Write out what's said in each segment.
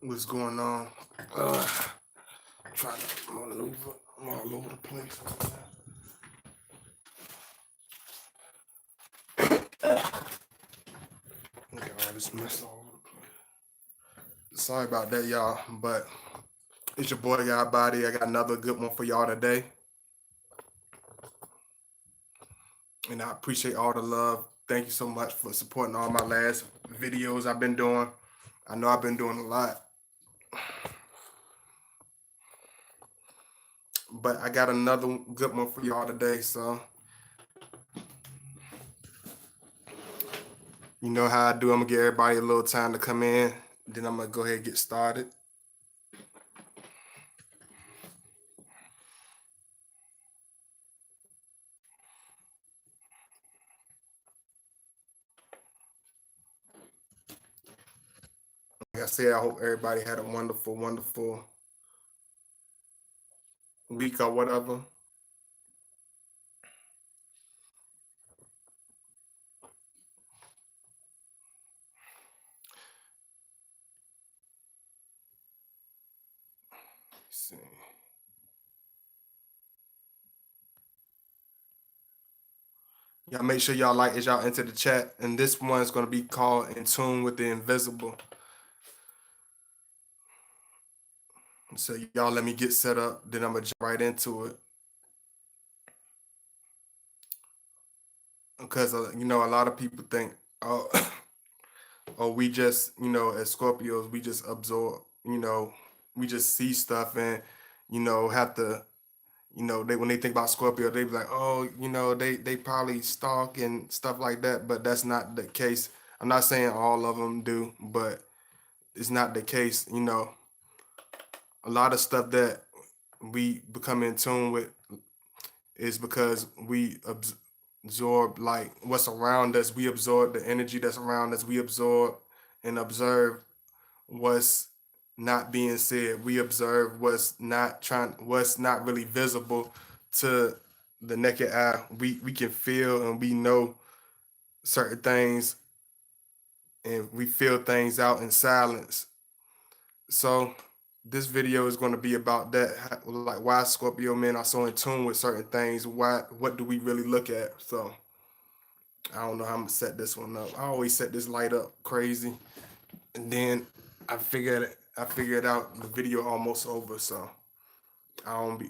What's going on? Trying to maneuver. I'm all over the place. Look at all this mess all over the place. Sorry about that, y'all. But it's your boy, God Body. I got another good one for y'all today. And I appreciate all the love. Thank you so much for supporting all my last videos I've been doing. I know I've been doing a lot. But I got another good one for y'all today. So, you know how I do. I'm going to give everybody a little time to come in. Then I'm going to go ahead and get started. Like I said, I hope everybody had a wonderful, wonderful week or whatever. Let's see. Y'all make sure y'all like as y'all enter the chat. And this one's going to be called Intune with the Invisible. So y'all let me get set up. Then I'm going to jump right into it. Because, you know, a lot of people think, oh, oh, we just, you know, as Scorpios, we just absorb, you know, we just see stuff and, you know, have to, you know, when they think about Scorpio, they be like, oh, you know, they probably stalk and stuff like that. But that's not the case. I'm not saying all of them do, but it's not the case. You know, a lot of stuff that we become in tune with is because we absorb like what's around us. We absorb the energy that's around us. We absorb and observe what's not being said. We observe what's not really visible to the naked eye. We can feel and we know certain things and we feel things out in silence. So this video is going to be about that, like why Scorpio men are so in tune with certain things. What do we really look at? So I don't know how I'm gonna set this one up. I always set this light up crazy, and then I figured out the video almost over. So I'm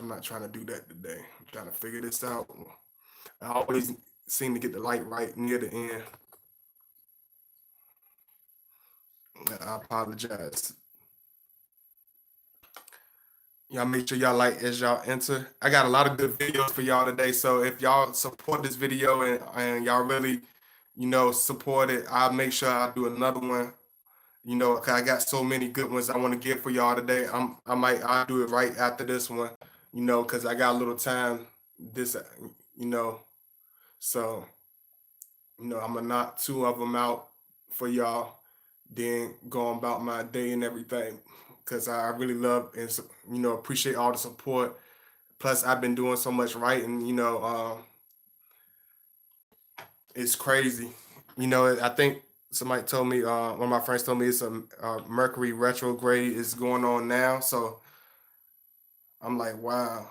not trying to do that today. I'm trying to figure this out. I always seem to get the light right near the end. I apologize. Y'all make sure y'all like as y'all enter. I got a lot of good videos for y'all today. So if y'all support this video and y'all really, you know, support it, I'll make sure I do another one. You know, cause I got so many good ones I want to give for y'all today. I'll do it right after this one, you know, cause I got a little time this, you know, so, you know, I'm gonna knock two of them out for y'all, then go about my day and everything. Cause I really love and, you know, appreciate all the support. Plus I've been doing so much writing, you know, it's crazy. You know, I think somebody told me, one of my friends told me it's a Mercury retrograde is going on now. So I'm like, wow.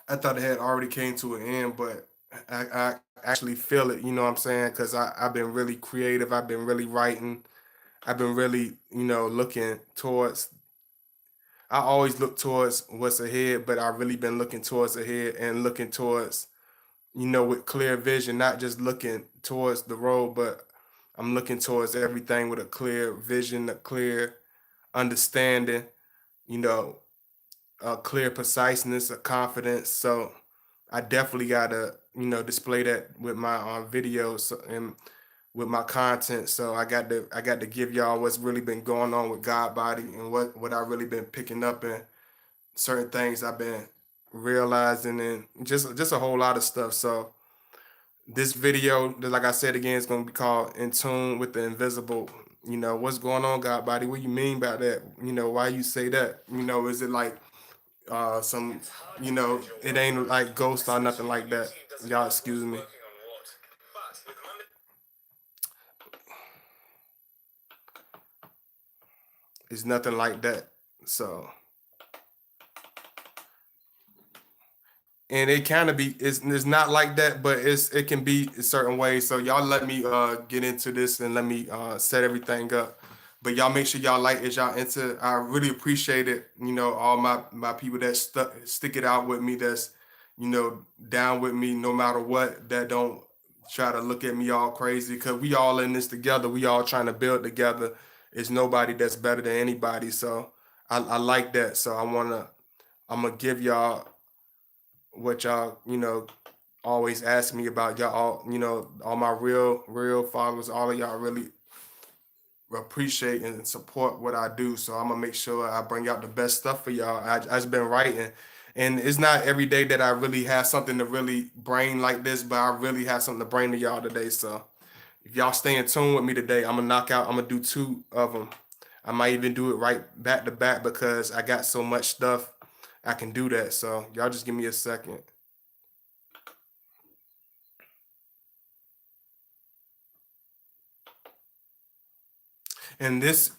I thought it had already came to an end, but I actually feel it. You know what I'm saying? Because I've been really creative. I've been really writing. I've been really, you know, looking towards. I always look towards what's ahead, but I've really been looking towards ahead and looking towards, you know, with clear vision, not just looking towards the road, but I'm looking towards everything with a clear vision, a clear understanding, you know, a clear preciseness, a confidence. So I definitely gotta, you know, display that with my videos and with my content. So I got to give y'all what's really been going on with God Body and what I really been picking up and certain things I've been realizing and just a whole lot of stuff. So this video, like I said again, is going to be called In Tune with the Invisible. You know, what's going on, God Body? What you mean by that? You know, why you say that? You know, is it like some, you know, it ain't like ghost or nothing like that. Y'all excuse me. It's nothing like that. So, and it kind of be it's not like that, but it can be a certain ways. So y'all let me get into this and let me set everything up. But y'all make sure y'all like as y'all into. I really appreciate it. You know, all my people that stick it out with me. That's down with me no matter what. That don't try to look at me all crazy because we all in this together. We all trying to build together. It's nobody that's better than anybody. So I like that. So I'm gonna give y'all what y'all always ask me about. Y'all all all my real followers, all of y'all really appreciate and support what I do. So I'm gonna make sure I bring out the best stuff for y'all. I just been writing, and it's not every day that I really have something to really bring like this, but I really have something to bring to y'all today. So if y'all stay in tune with me today, I'm gonna knock out. I'm gonna do two of them. I might even do it right back to back because I got so much stuff. I can do that. So y'all just give me a second. And this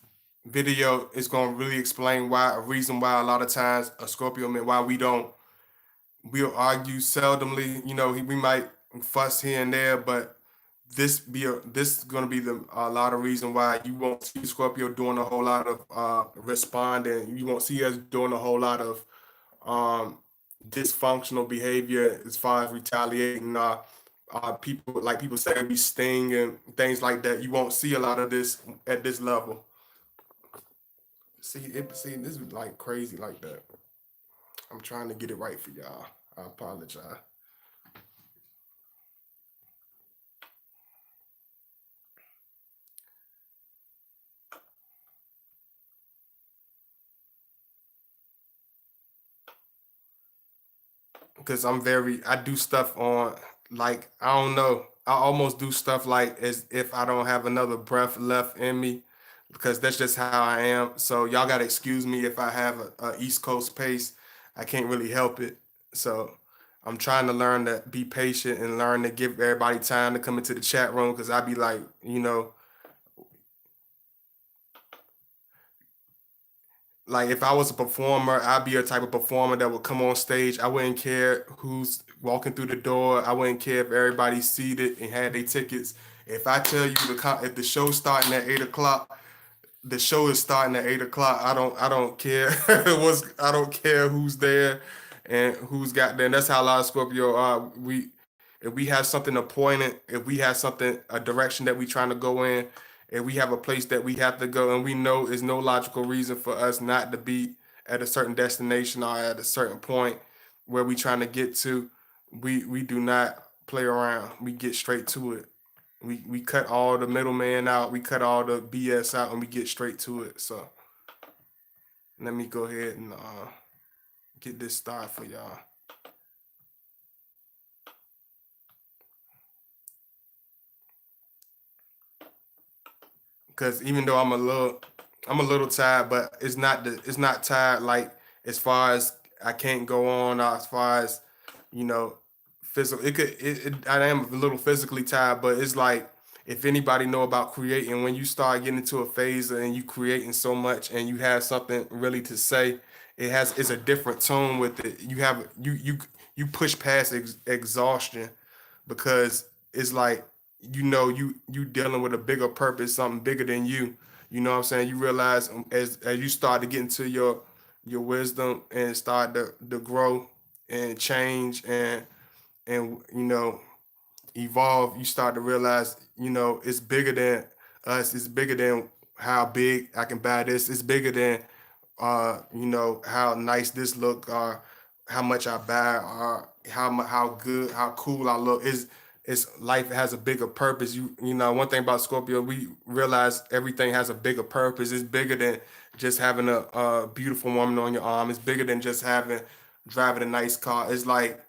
video is going to really explain why a reason why a lot of times a Scorpio man why we'll argue seldomly. We might fuss here and there, but this is going to be a lot of reason why you won't see Scorpio doing a whole lot of responding. You won't see us doing a whole lot of um, dysfunctional behavior as far as retaliating. People like people say we sting and things like that. You won't see a lot of this at this level. See, this is like crazy like that. I'm trying to get it right for y'all. I apologize. Because I do stuff on, like, I don't know. I almost do stuff like as if I don't have another breath left in me because that's just how I am. So y'all gotta excuse me if I have a East Coast pace. I can't really help it. So I'm trying to learn to be patient and learn to give everybody time to come into the chat room because I be like, like if I was a performer, I'd be a type of performer that would come on stage. I wouldn't care who's walking through the door. I wouldn't care if everybody's seated and had their tickets. If I tell you if the show's starting at 8 o'clock, the show is starting at 8 o'clock. I don't care I don't care who's there and who's got there. And that's how a lot of Scorpio are. If we have something appointed, if we have something a direction that we trying to go in, if we have a place that we have to go, and we know there's no logical reason for us not to be at a certain destination or at a certain point where we trying to get to, we do not play around. We get straight to it. We cut all the middleman out. We cut all the BS out, and we get straight to it. So let me go ahead and get this started for y'all. Because even though I'm a little tired, but it's not tired like as far as I can't go on, or as far as you know, physical. I am a little physically tired, but it's like if anybody know about creating, when you start getting into a phase and you creating so much and you have something really to say, it's a different tone with it. You push past exhaustion because it's like you dealing with a bigger purpose, something bigger than you. You know what I'm saying? You realize as you start to get into your wisdom and start to grow and change and evolve, you start to realize, it's bigger than us. It's bigger than how big I can buy this. It's bigger than how nice this look or how much I buy or how good, how cool I look. Is life has a bigger purpose. One thing about Scorpio, we realize everything has a bigger purpose. It's bigger than just having a beautiful woman on your arm. It's bigger than just having driving a nice car. It's like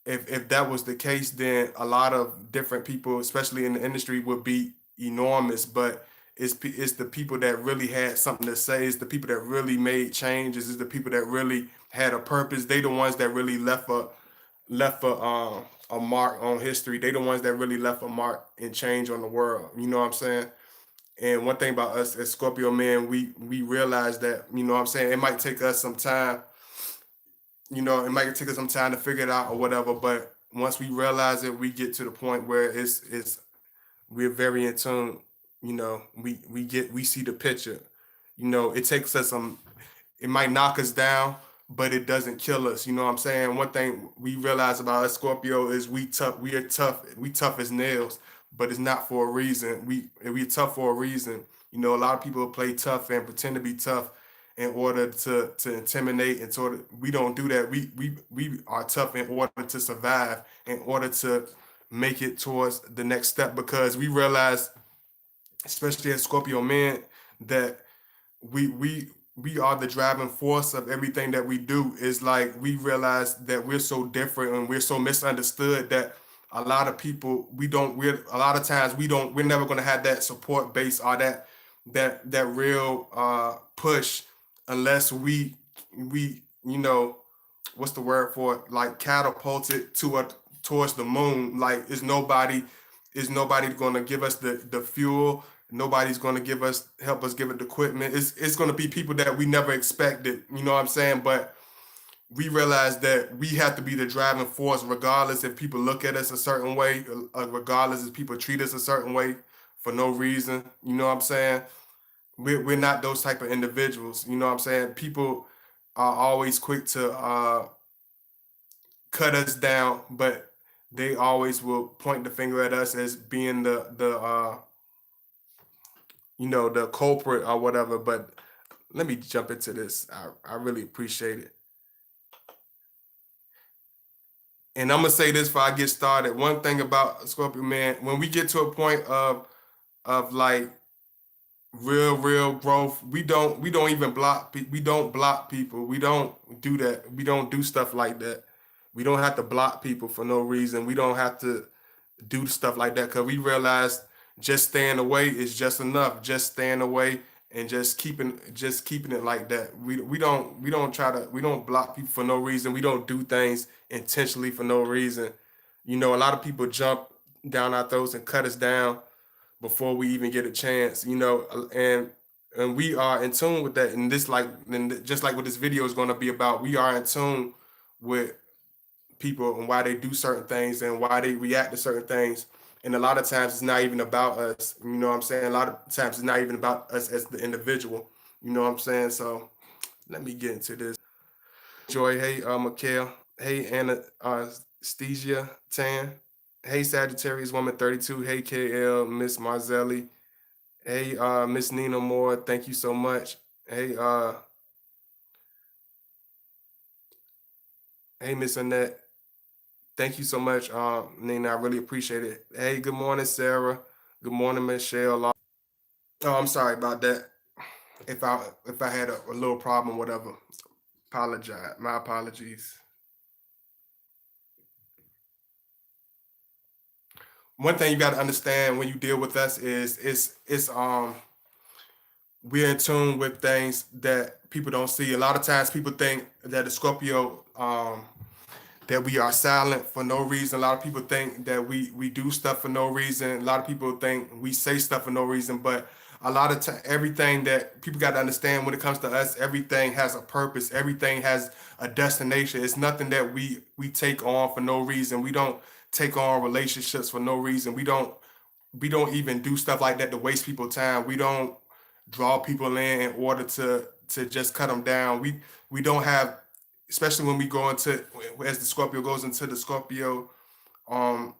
if that was the case, then a lot of different people, especially in the industry, would be enormous. But it's the people that really had something to say. It's the people that really made changes. It's the people that really had a purpose. They the ones that really left a mark on history. They the ones that really left a mark and change on the world. You know what I'm saying? And one thing about us as Scorpio man, we realize that, you know what I'm saying, it might take us some time, it might take us some time to figure it out or whatever, but once we realize it, we get to the point where it's we're very in tune, we see the picture. It takes us some, it might knock us down, but it doesn't kill us. You know what I'm saying? One thing we realize about us Scorpio is we tough as nails, but it's not for a reason. We tough for a reason. A lot of people play tough and pretend to be tough in order to intimidate, and sort of we don't do that. We are tough in order to survive, in order to make it towards the next step, because we realize, especially as Scorpio men, that we we we are the driving force of everything that we do. Is like we realize that we're so different and we're so misunderstood that a lot of people, we're a lot of times we're never going to have that support base or that real push, unless we what's the word for it, like catapulted towards the moon. Like is nobody going to give us the fuel. Nobody's going to help us give it the equipment. It's going to be people that we never expected. You know what I'm saying? But we realize that we have to be the driving force, regardless if people look at us a certain way, regardless if people treat us a certain way for no reason. You know what I'm saying? We're not those type of individuals. You know what I'm saying? People are always quick to cut us down, but they always will point the finger at us as being the culprit or whatever. But let me jump into this. I really appreciate it. And I'm gonna say this before I get started. One thing about Scorpio man, when we get to a point of like real growth, we don't even we don't block people. We don't do that. We don't do stuff like that. We don't have to block people for no reason. We don't have to do stuff like that, because we realize just staying away is just enough. Just staying away and just keeping it like that. We don't block people for no reason. We don't do things intentionally for no reason. A lot of people jump down our throats and cut us down before we even get a chance. And we are in tune with that. And just like what this video is going to be about, we are in tune with people and why they do certain things and why they react to certain things. And a lot of times it's not even about us. You know what I'm saying? A lot of times it's not even about us as the individual. You know what I'm saying? So let me get into this. Joy, hey, Mikhail. Hey, Anastasia Tan. Hey, Sagittarius Woman 32. Hey, KL, Miss Marzelli. Hey, Miss Nina Moore. Thank you so much. Hey, hey, Miss Annette. Thank you so much, Nina. I really appreciate it. Hey, good morning, Sarah. Good morning, Michelle. Oh, I'm sorry about that. If I had a little problem, whatever, apologize. My apologies. One thing you got to understand when you deal with us is it's we're in tune with things that people don't see. A lot of times people think that the Scorpio that we are silent for no reason. A lot of people think that we do stuff for no reason. A lot of people think we say stuff for no reason. But a lot of time, everything that people got to understand when it comes to us, everything has a purpose. Everything has a destination. It's nothing that we take on for no reason. We don't take on relationships for no reason. We don't even do stuff like that to waste people time. We don't draw people in order to just cut them down. We don't have, especially when we go into, as the Scorpio goes into the Scorpio um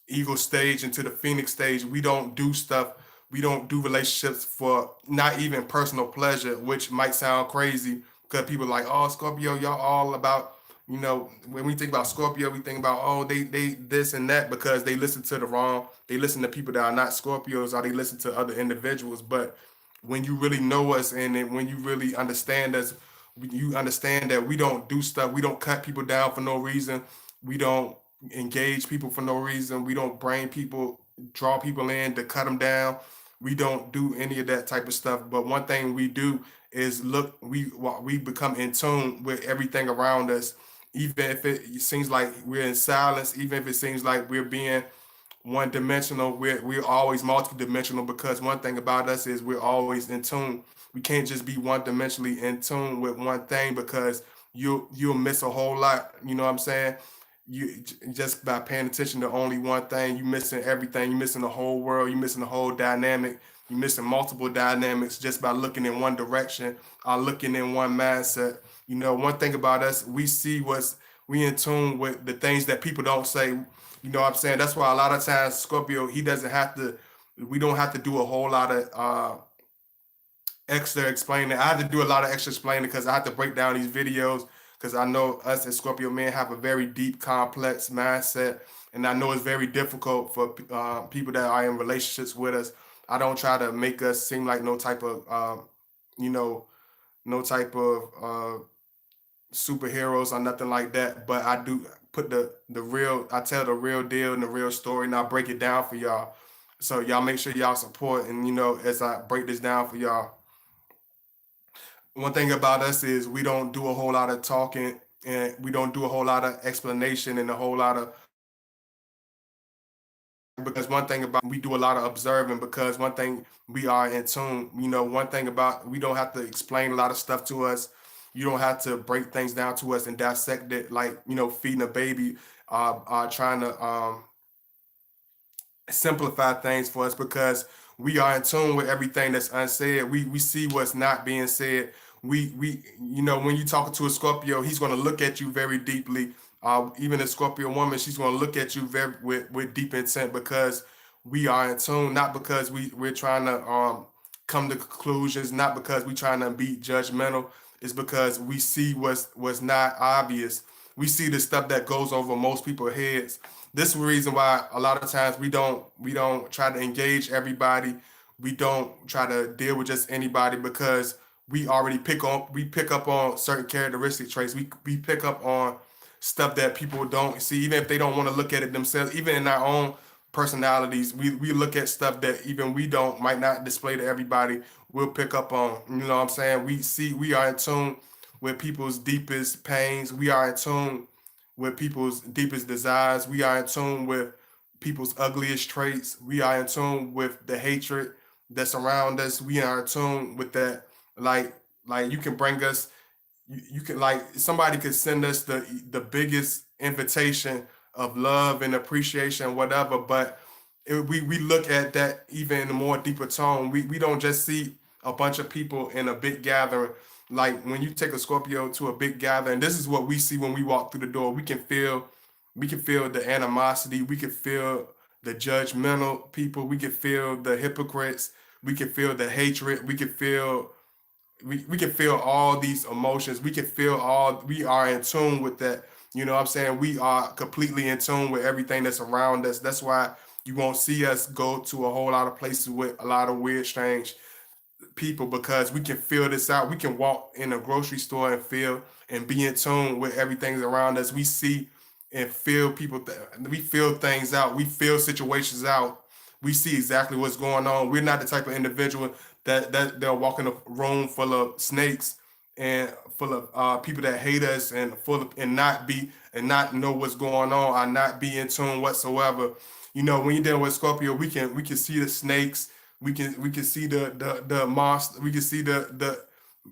Eagle stage, into the Phoenix stage, we don't do stuff. We don't do relationships for not even personal pleasure, which might sound crazy because people are like, oh, Scorpio, y'all all about, when we think about Scorpio, we think about, oh, they this and that, because they listen to people that are not Scorpios, or they listen to other individuals. But when you really know us, and then when you really understand us, you understand that we don't do stuff. We don't cut people down for no reason. We don't engage people for no reason. We don't bring people, draw people in to cut them down. We don't do any of that type of stuff. But one thing we do is look, we become in tune with everything around us, even if it seems like we're in silence, even if it seems like we're being one dimensional. We're always multidimensional because one thing about us is we're always in tune. We can't just be one dimensionally in tune with one thing because you'll miss a whole lot. You know what I'm saying? Just by paying attention to only one thing, you missing everything. You missing the whole world. You missing the whole dynamic. You missing multiple dynamics just by looking in one direction or looking in one mindset. You know, one thing about us, we in tune with the things that people don't say. You know what I'm saying? That's why a lot of times Scorpio, he doesn't have to. We don't have to do a whole lot of extra explaining. I have to do a lot of extra explaining because I have to break down these videos because I know us as Scorpio men have a very deep, complex mindset, and I know it's very difficult for people that are in relationships with us. I don't try to make us seem like no type of, you know, no type of superheroes or nothing like that. But I do put the real. I tell the real deal and the real story, and I break it down for y'all. So y'all make sure y'all support, and as I break this down for y'all, one thing about us is we don't do a whole lot of talking and we don't do a whole lot of explanation and a whole lot of because one thing about we do a lot of observing because one thing we are in tune. One thing about we don't have to explain a lot of stuff to us. You don't have to break things down to us and dissect it like feeding a baby, trying to simplify things for us because we are in tune with everything that's unsaid. We see what's not being said. We when you talking to a Scorpio, he's going to look at you very deeply. Even a Scorpio woman, she's going to look at you very with deep intent because we are in tune, not because we're trying to come to conclusions, not because we're trying to be judgmental. It's because we see what's not obvious. We see the stuff that goes over most people's heads. This is the reason why a lot of times we don't try to engage everybody. We don't try to deal with just anybody because we pick up on certain characteristic traits. We pick up on stuff that people don't see, even if they don't want to look at it themselves. Even in our own personalities, we look at stuff that even we don't might not display to everybody. We'll pick up on. You know what I'm saying? We are in tune with people's deepest pains. We are in tune with people's deepest desires. We are in tune with people's ugliest traits. We are in tune with the hatred that's around us. We are in tune with that. Like, like you can bring us, you can like somebody could send us the biggest invitation of love and appreciation, whatever. But we look at that even in a more deeper tone. We don't just see a bunch of people in a big gathering. Like when you take a Scorpio to a big gathering, this is what we see when we walk through the door. We can feel the animosity. We can feel the judgmental people. We can feel the hypocrites. We can feel the hatred. We can feel all these emotions. We are in tune with that. You know what I'm saying? We are completely in tune with everything that's around us. That's why you won't see us go to a whole lot of places with a lot of weird, strange people because we can feel this out. We can walk in a grocery store and feel and be in tune with everything around us. We see and feel we feel things out. We feel situations out. We see exactly what's going on. We're not the type of individual that they'll walk in a room full of snakes and full of people that hate us and full of and not know what's going on or not be in tune whatsoever. When you're dealing with Scorpio, we can see the snakes. We can see the monster. We can see the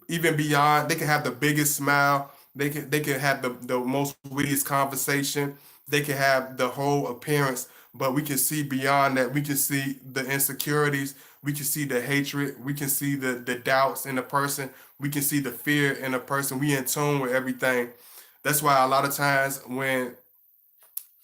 even beyond. They can have the biggest smile. They can have the most wittiest conversation. They can have the whole appearance, but we can see beyond that. We can see the insecurities. We can see the hatred. We can see the doubts in the person. We can see the fear in the person. We in tune with everything. That's why a lot of times when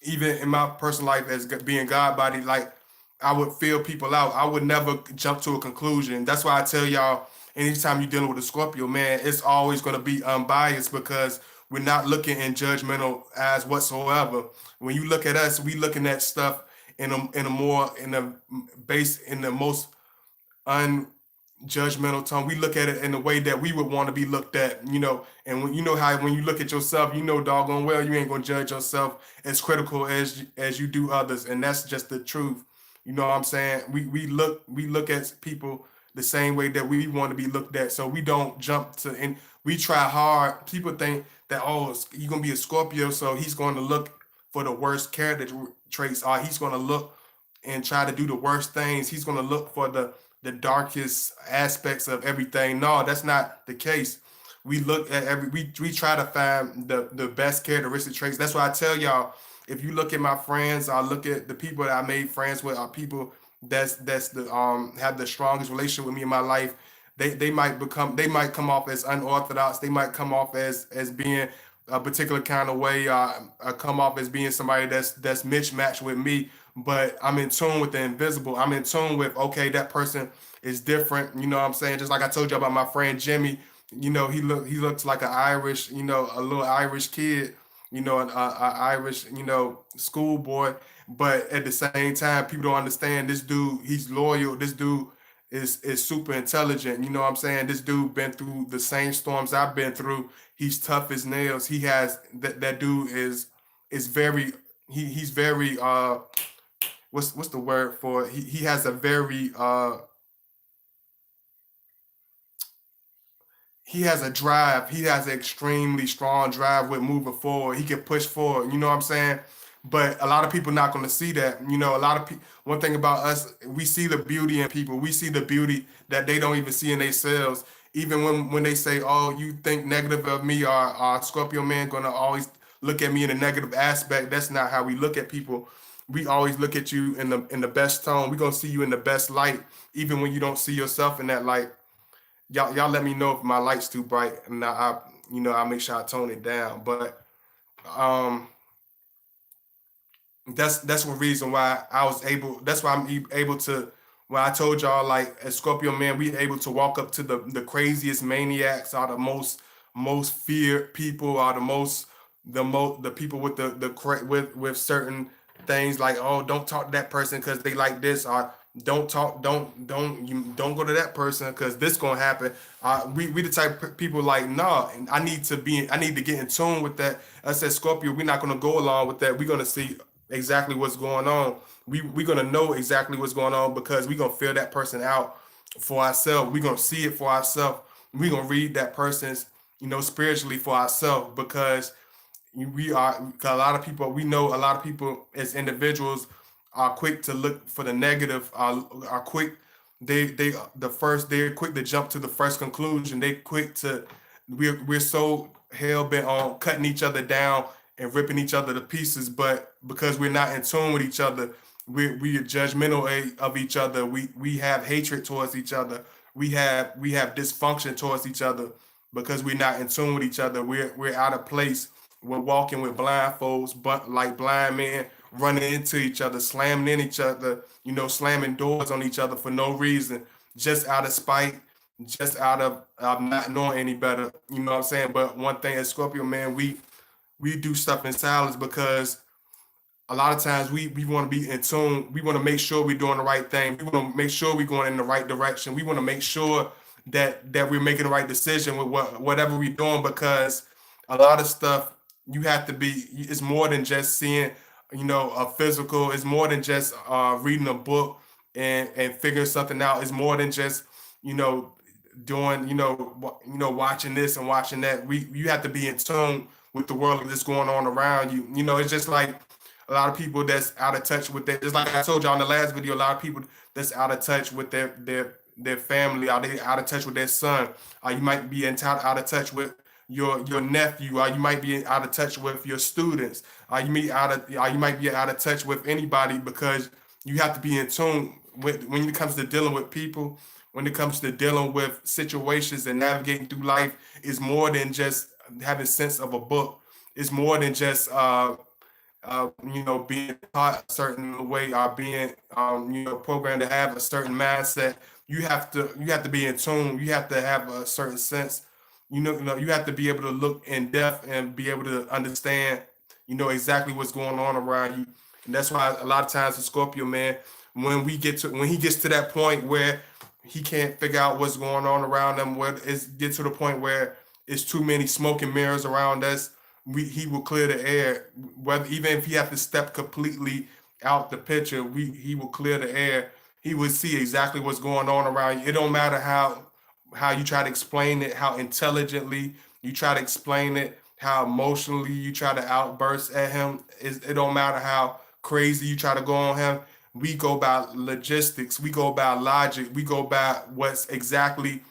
even in my personal life as being God body, like I would feel people out. I would never jump to a conclusion. That's why I tell y'all, anytime you're dealing with a Scorpio, man, it's always going to be unbiased because we're not looking in judgmental eyes whatsoever. When you look at us, we looking at stuff in the most unjudgmental tone. We look at it in the way that we would want to be looked at. And when you know how when you look at yourself, doggone well you ain't gonna judge yourself as critical as you do others, and that's just the truth. You know what I'm saying? We look at people the same way that we want to be looked at, so we don't jump to and we try hard. People think that you're gonna be a Scorpio, so he's going to look for the worst character traits, or he's going to look and try to do the worst things. He's going to look for the darkest aspects of everything. No, that's not the case. We look at we try to find the best characteristic traits. That's why I tell y'all, if you look at my friends, I look at the people that I made friends with, are people that's the have the strongest relationship with me in my life. They might come off as unorthodox. They might come off as being a particular kind of way. Come off as being somebody that's mismatched with me. But I'm in tune with the invisible. I'm in tune with, okay, that person is different. You know what I'm saying? Just like I told you about my friend Jimmy. You know, he looks like an Irish, a little Irish kid. A Irish, schoolboy. But at the same time, people don't understand this dude. He's loyal. This dude is super intelligent. You know what I'm saying? This dude been through the same storms I've been through. He's tough as nails. He has that dude is very he's very what's the word for it? He has a very he has a drive. He has an extremely strong drive with moving forward. He can push forward. You know what I'm saying? But a lot of people not going to see that. A lot of people. One thing about us, we see the beauty in people. We see the beauty that they don't even see in themselves. Even when they say, "Oh, you think negative of me," or Scorpio man going to always look at me in a negative aspect. That's not how we look at people. We always look at you in the best tone. We're gonna see you in the best light, even when you don't see yourself in that light. Y'all let me know if my light's too bright, and I'll make sure I tone it down. But um, that's one reason why I was able. That's why I'm able to. When I told y'all, like as Scorpio man, we able to walk up to the craziest maniacs, are the most feared people, are the people with with certain things like, oh, don't talk to that person because they like this, or don't go to that person because this gonna happen. We the type of people like, nah, I need to get in tune with that. I said, Scorpio, we're not gonna go along with that. We're gonna see exactly what's going on. We're gonna know exactly what's going on because we're gonna feel that person out for ourselves. We're gonna see it for ourselves. We're gonna read that person's, spiritually for ourselves because we are, because a lot of people, we know a lot of people as individuals are quick to look for the negative, are quick, they're quick to jump to the first conclusion. They quick to, we're so hell bent on cutting each other down and ripping each other to pieces, but because we're not in tune with each other, we are judgmental of each other. We have hatred towards each other. We have dysfunction towards each other because we're not in tune with each other. We're out of place. We're walking with blindfolds, but like blind men, running into each other, slamming in each other, slamming doors on each other for no reason, just out of spite, just out of not knowing any better. You know what I'm saying? But one thing as Scorpio man, we do stuff in silence because a lot of times we want to be in tune. We want to make sure we're doing the right thing. We want to make sure we're going in the right direction. We want to make sure that we're making the right decision with whatever we're doing because a lot of stuff you have to be. It's more than just seeing, a physical. It's more than just reading a book and figuring something out. It's more than just you know doing watching this and watching that. You have to be in tune with the world that's going on around you. It's just like a lot of people that's out of touch with that. Just like I told y'all in the last video, a lot of people that's out of touch with their family. Are they out of touch with their son? You might be out of touch with your nephew. You might be out of touch with your students. You might be out of touch with anybody because you have to be in tune with when it comes to dealing with people. When it comes to dealing with situations and navigating through life, is more than just having sense of a book. It's more than just being taught a certain way or being, programmed to have a certain mindset. You have to be in tune. You have to have a certain sense. You have to be able to look in depth and be able to understand, exactly what's going on around you. And that's why a lot of times the Scorpio man, when he gets to that point where he can't figure out what's going on around him, where it's get to the point where it's too many smoke and mirrors around us, he will clear the air. Whether even if he have to step completely out the picture, he will clear the air. He will see exactly what's going on around you. It don't matter how you try to explain it, how intelligently you try to explain it, how emotionally you try to outburst at him. It don't matter how crazy you try to go on him. we go by logistics, we go by logic, we go by what's exactly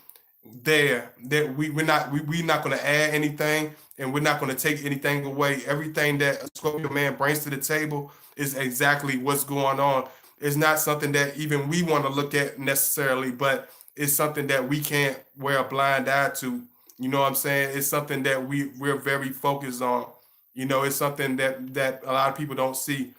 there. That we're not going to add anything, and we're not going to take anything away. Everything that a Scorpio man brings to the table is exactly what's going on. It's not something that even we want to look at necessarily, but it's something that we can't wear a blind eye to. You know what I'm saying? It's something that we're very focused on. It's something that a lot of people don't see.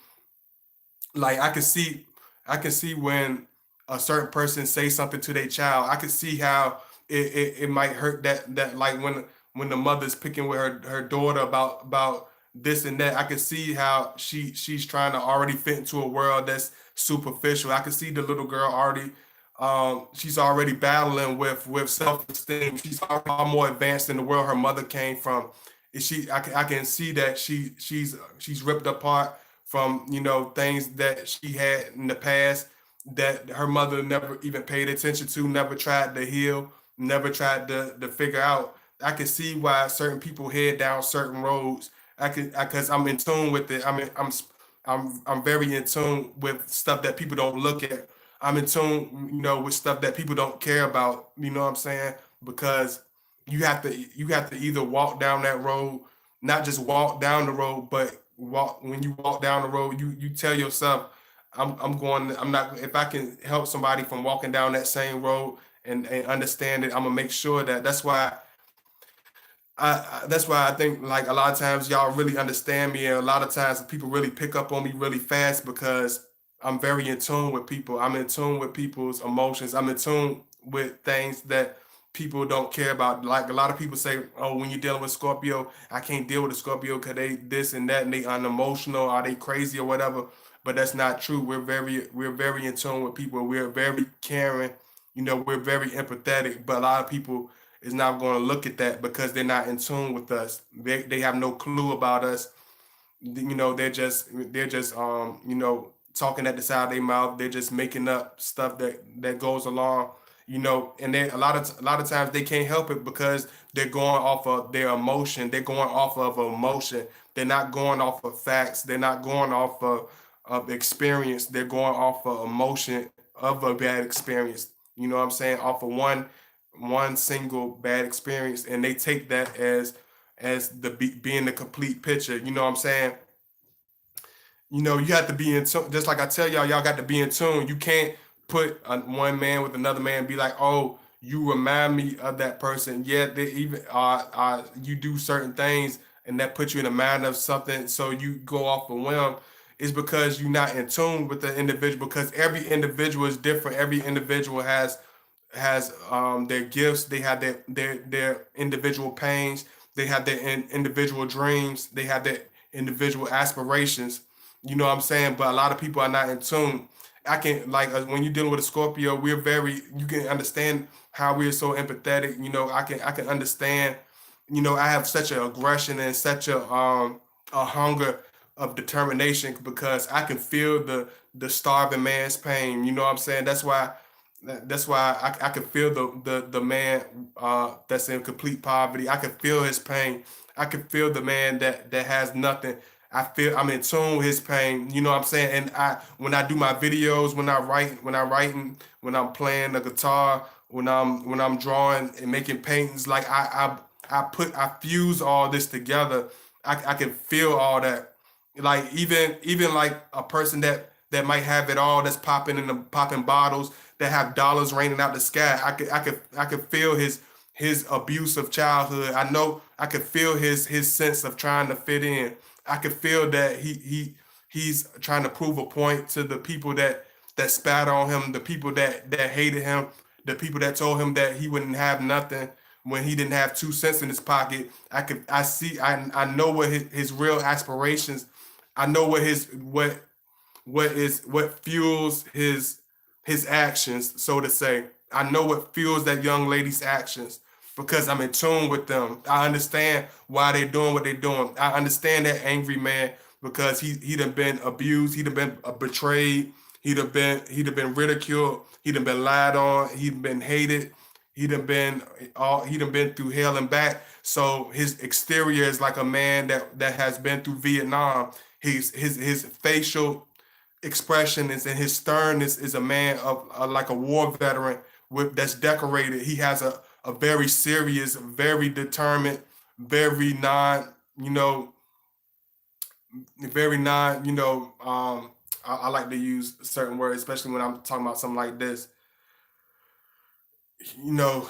Like I can see when a certain person say something to their child. I can see how it might hurt that like when the mother's picking with her daughter about this and that. I can see how she's trying to already fit into a world that's superficial. I can see the little girl already, she's already battling with self-esteem. She's far more advanced than the world her mother came from. I can see that she's ripped apart from things that she had in the past that her mother never even paid attention to, never tried to heal, never tried to figure out. I can see why certain people head down certain roads. Because I'm in tune with it. I'm very in tune with stuff that people don't look at. I'm in tune, with stuff that people don't care about. You know what I'm saying? Because you have to either walk down that road, not just walk down the road, but walk when you walk down the road, you tell yourself, I'm not, if I can help somebody from walking down that same road and understand it, I'm gonna make sure that's why I think like a lot of times y'all really understand me, and a lot of times people really pick up on me really fast because I'm very in tune with people. I'm in tune with people's emotions. I'm in tune with things that people don't care about. Like a lot of people say, "Oh, when you're dealing with Scorpio, I can't deal with a Scorpio because they this and that, and they unemotional, are they crazy or whatever." But that's not true. We're very in tune with people. We're very caring. We're very empathetic. But a lot of people is not going to look at that because they're not in tune with us. They have no clue about us. They're just talking at the side of their mouth. They're just making up stuff that goes along. And then a lot of times they can't help it because they're going off of their emotion. They're going off of emotion. They're not going off of facts. They're not going off of experience. They're going off of emotion of a bad experience. You know what I'm saying? Off of one single bad experience, and they take that as being the complete picture. You know what I'm saying? You have to be in tune. Just like I tell y'all got to be in tune. You can't put one man with another man and be like, oh, you remind me of that person. Yeah, they even you do certain things and that puts you in the mind of something, so you go off a whim. Is because you're not in tune with the individual, because every individual is different. Every individual has their gifts. They have their individual pains. They have their individual dreams. They have their individual aspirations. You know what I'm saying? But a lot of people are not in tune. I can like when you're dealing with a Scorpio, we're very. You can understand how we're so empathetic. I can understand. I have such an aggression and such a hunger of determination because I can feel the starving man's pain. You know what I'm saying? That's why I can feel the man that's in complete poverty. I can feel his pain. I can feel the man that has nothing. I'm in tune with his pain. You know what I'm saying? And when I do my videos, when I'm playing the guitar, when I'm drawing and making paintings, like I fuse all this together. I can feel all that. Like even like a person that might have it all, that's popping in the popping bottles, that have dollars raining out the sky. I could feel his abuse of childhood. I know I could feel his sense of trying to fit in. I could feel that he's trying to prove a point to the people that spat on him, the people that hated him, the people that told him that he wouldn't have nothing when he didn't have 2 cents in his pocket. I know what his real aspirations. I know what fuels his actions, so to say. I know what fuels that young lady's actions because I'm in tune with them. I understand why they're doing what they're doing. I understand that angry man because he done been abused, he done been betrayed, he done been ridiculed, he done been lied on, he done been hated, he done been through hell and back. So his exterior is like a man that has been through Vietnam. His facial expression is, and his sternness is a man of like a war veteran with that's decorated. He has a very serious, very determined, very non, you know, very non, I like to use certain words, especially when I'm talking about something like this. You know,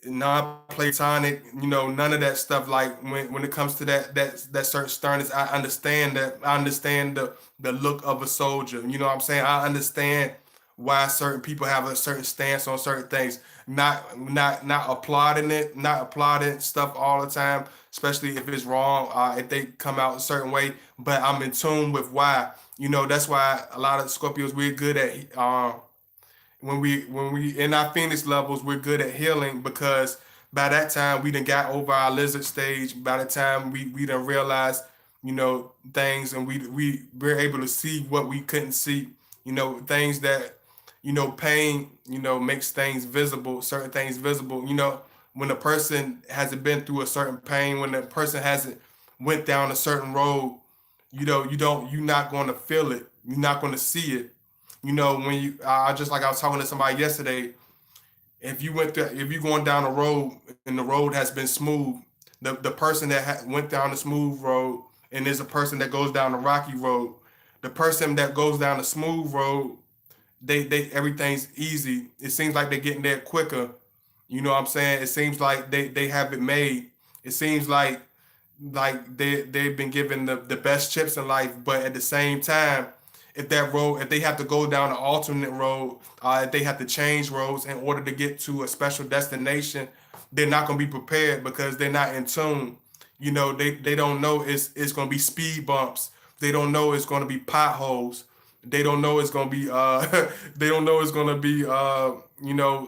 non-platonic, none of that stuff. Like when it comes to that certain sternness, I understand that. I understand the look of a soldier. You know what I'm saying? I understand why certain people have a certain stance on certain things. Not applauding it, not applauding stuff all the time, especially if it's wrong, if they come out a certain way. But I'm in tune with why. That's why a lot of Scorpios, we're good at when we in our Phoenix levels, we're good at healing because by that time we done got over our lizard stage. By the time we done realized, things, and we're able to see what we couldn't see. Things that, pain, makes things visible, certain things visible. When a person hasn't been through a certain pain, when a person hasn't went down a certain road, you're not going to feel it. You're not going to see it. When you, just like I was talking to somebody yesterday, if you're going down a road and the road has been smooth, the person that went down the smooth road, and there's a person that goes down the rocky road. The person that goes down the smooth road, they everything's easy. It seems like they're getting there quicker. You know what I'm saying? It seems like they have it made. It seems like they've been given the best chips in life, but at the same time, if they have to go down an alternate road, if they have to change roads in order to get to a special destination, they're not going to be prepared because they're not in tune. They don't know it's going to be speed bumps. They don't know it's going to be potholes. They don't know it's going to be they don't know it's going to be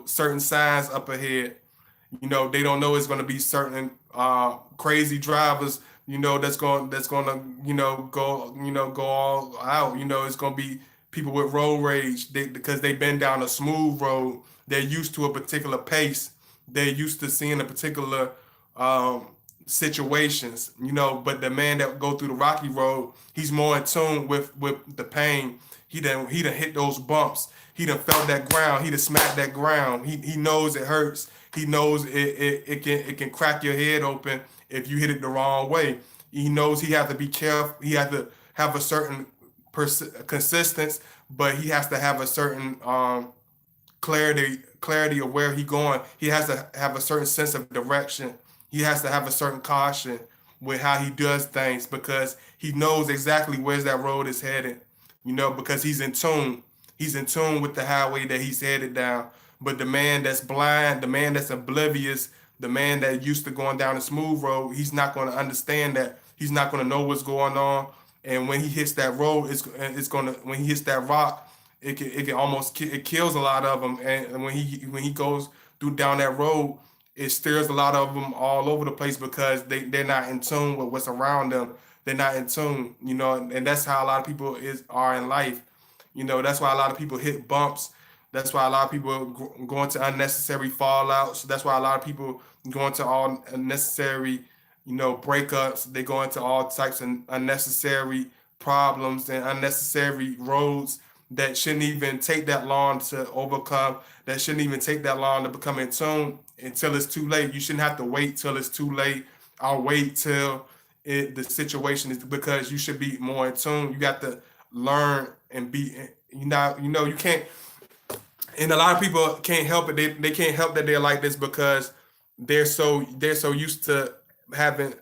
certain signs up ahead. They don't know it's going to be certain crazy drivers. That's going to go all out. It's going to be people with road rage because they've been down a smooth road. They're used to a particular pace. They're used to seeing a particular um, situations. But the man that go through the rocky road, he's more in tune with the pain. He done hit those bumps. He done felt that ground. He done smacked that ground. He knows it hurts. He knows it can crack your head open if you hit it the wrong way. He knows he has to be careful. He has to have a certain consistence, but he has to have a certain clarity of where he going. He has to have a certain sense of direction. He has to have a certain caution with how he does things because he knows exactly where's that road is headed. Because he's in tune. He's in tune with the highway that he's headed down. But the man that's blind, the man that's oblivious, the man that used to going down a smooth road, he's not going to understand that. He's not going to know what's going on. And when he hits that road, it's going to when he hits that rock, it can almost it kills a lot of them. And when he goes through down that road, it stirs a lot of them all over the place because they're not in tune with what's around them. They're not in tune, and that's how a lot of people are in life. That's why a lot of people hit bumps. That's why a lot of people go into unnecessary fallouts. That's why a lot of people go into all unnecessary, breakups. They go into all types of unnecessary problems and unnecessary roads that shouldn't even take that long to overcome. That shouldn't even take that long to become in tune until it's too late. You shouldn't have to wait till it's too late. I'll wait till the situation is because you should be more in tune. You got to learn and be. You can't, and a lot of people can't help it. They can't help that they're like this because they're so used to having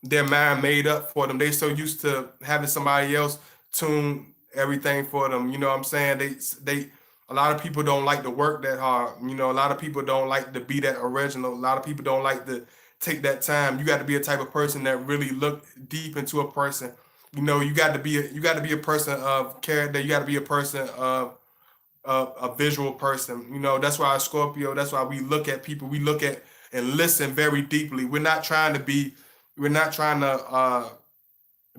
their mind made up for them. They're so used to having somebody else tune everything for them. You know what I'm saying? They a lot of people don't like to work that hard. A lot of people don't like to be that original. A lot of people don't like to take that time. You got to be a type of person that really look deep into a person. You got to be a person of character. You got to be a person of a visual person. That's why Scorpio. That's why we look at people. We look at and listen very deeply. We're not trying to be. We're not trying to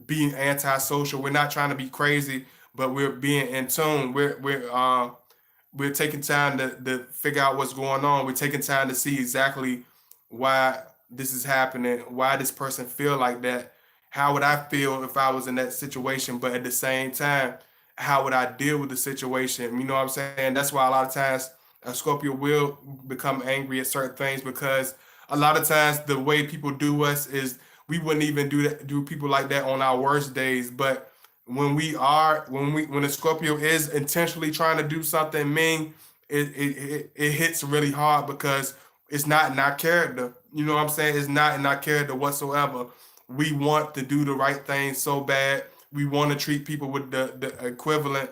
be antisocial. We're not trying to be crazy, but we're being in tune. We're taking time to figure out what's going on. We're taking time to see exactly why this is happening, why this person feel like that, how would I feel if I was in that situation? But at the same time, how would I deal with the situation? You know what I'm saying? That's why a lot of times a Scorpio will become angry at certain things, because a lot of times the way people do us is we wouldn't even do people like that on our worst days. But when a Scorpio is intentionally trying to do something mean, it hits really hard, because it's not in our character. You know what I'm saying? It's not in our character whatsoever. We want to do the right thing so bad. We want to treat people with the equivalent,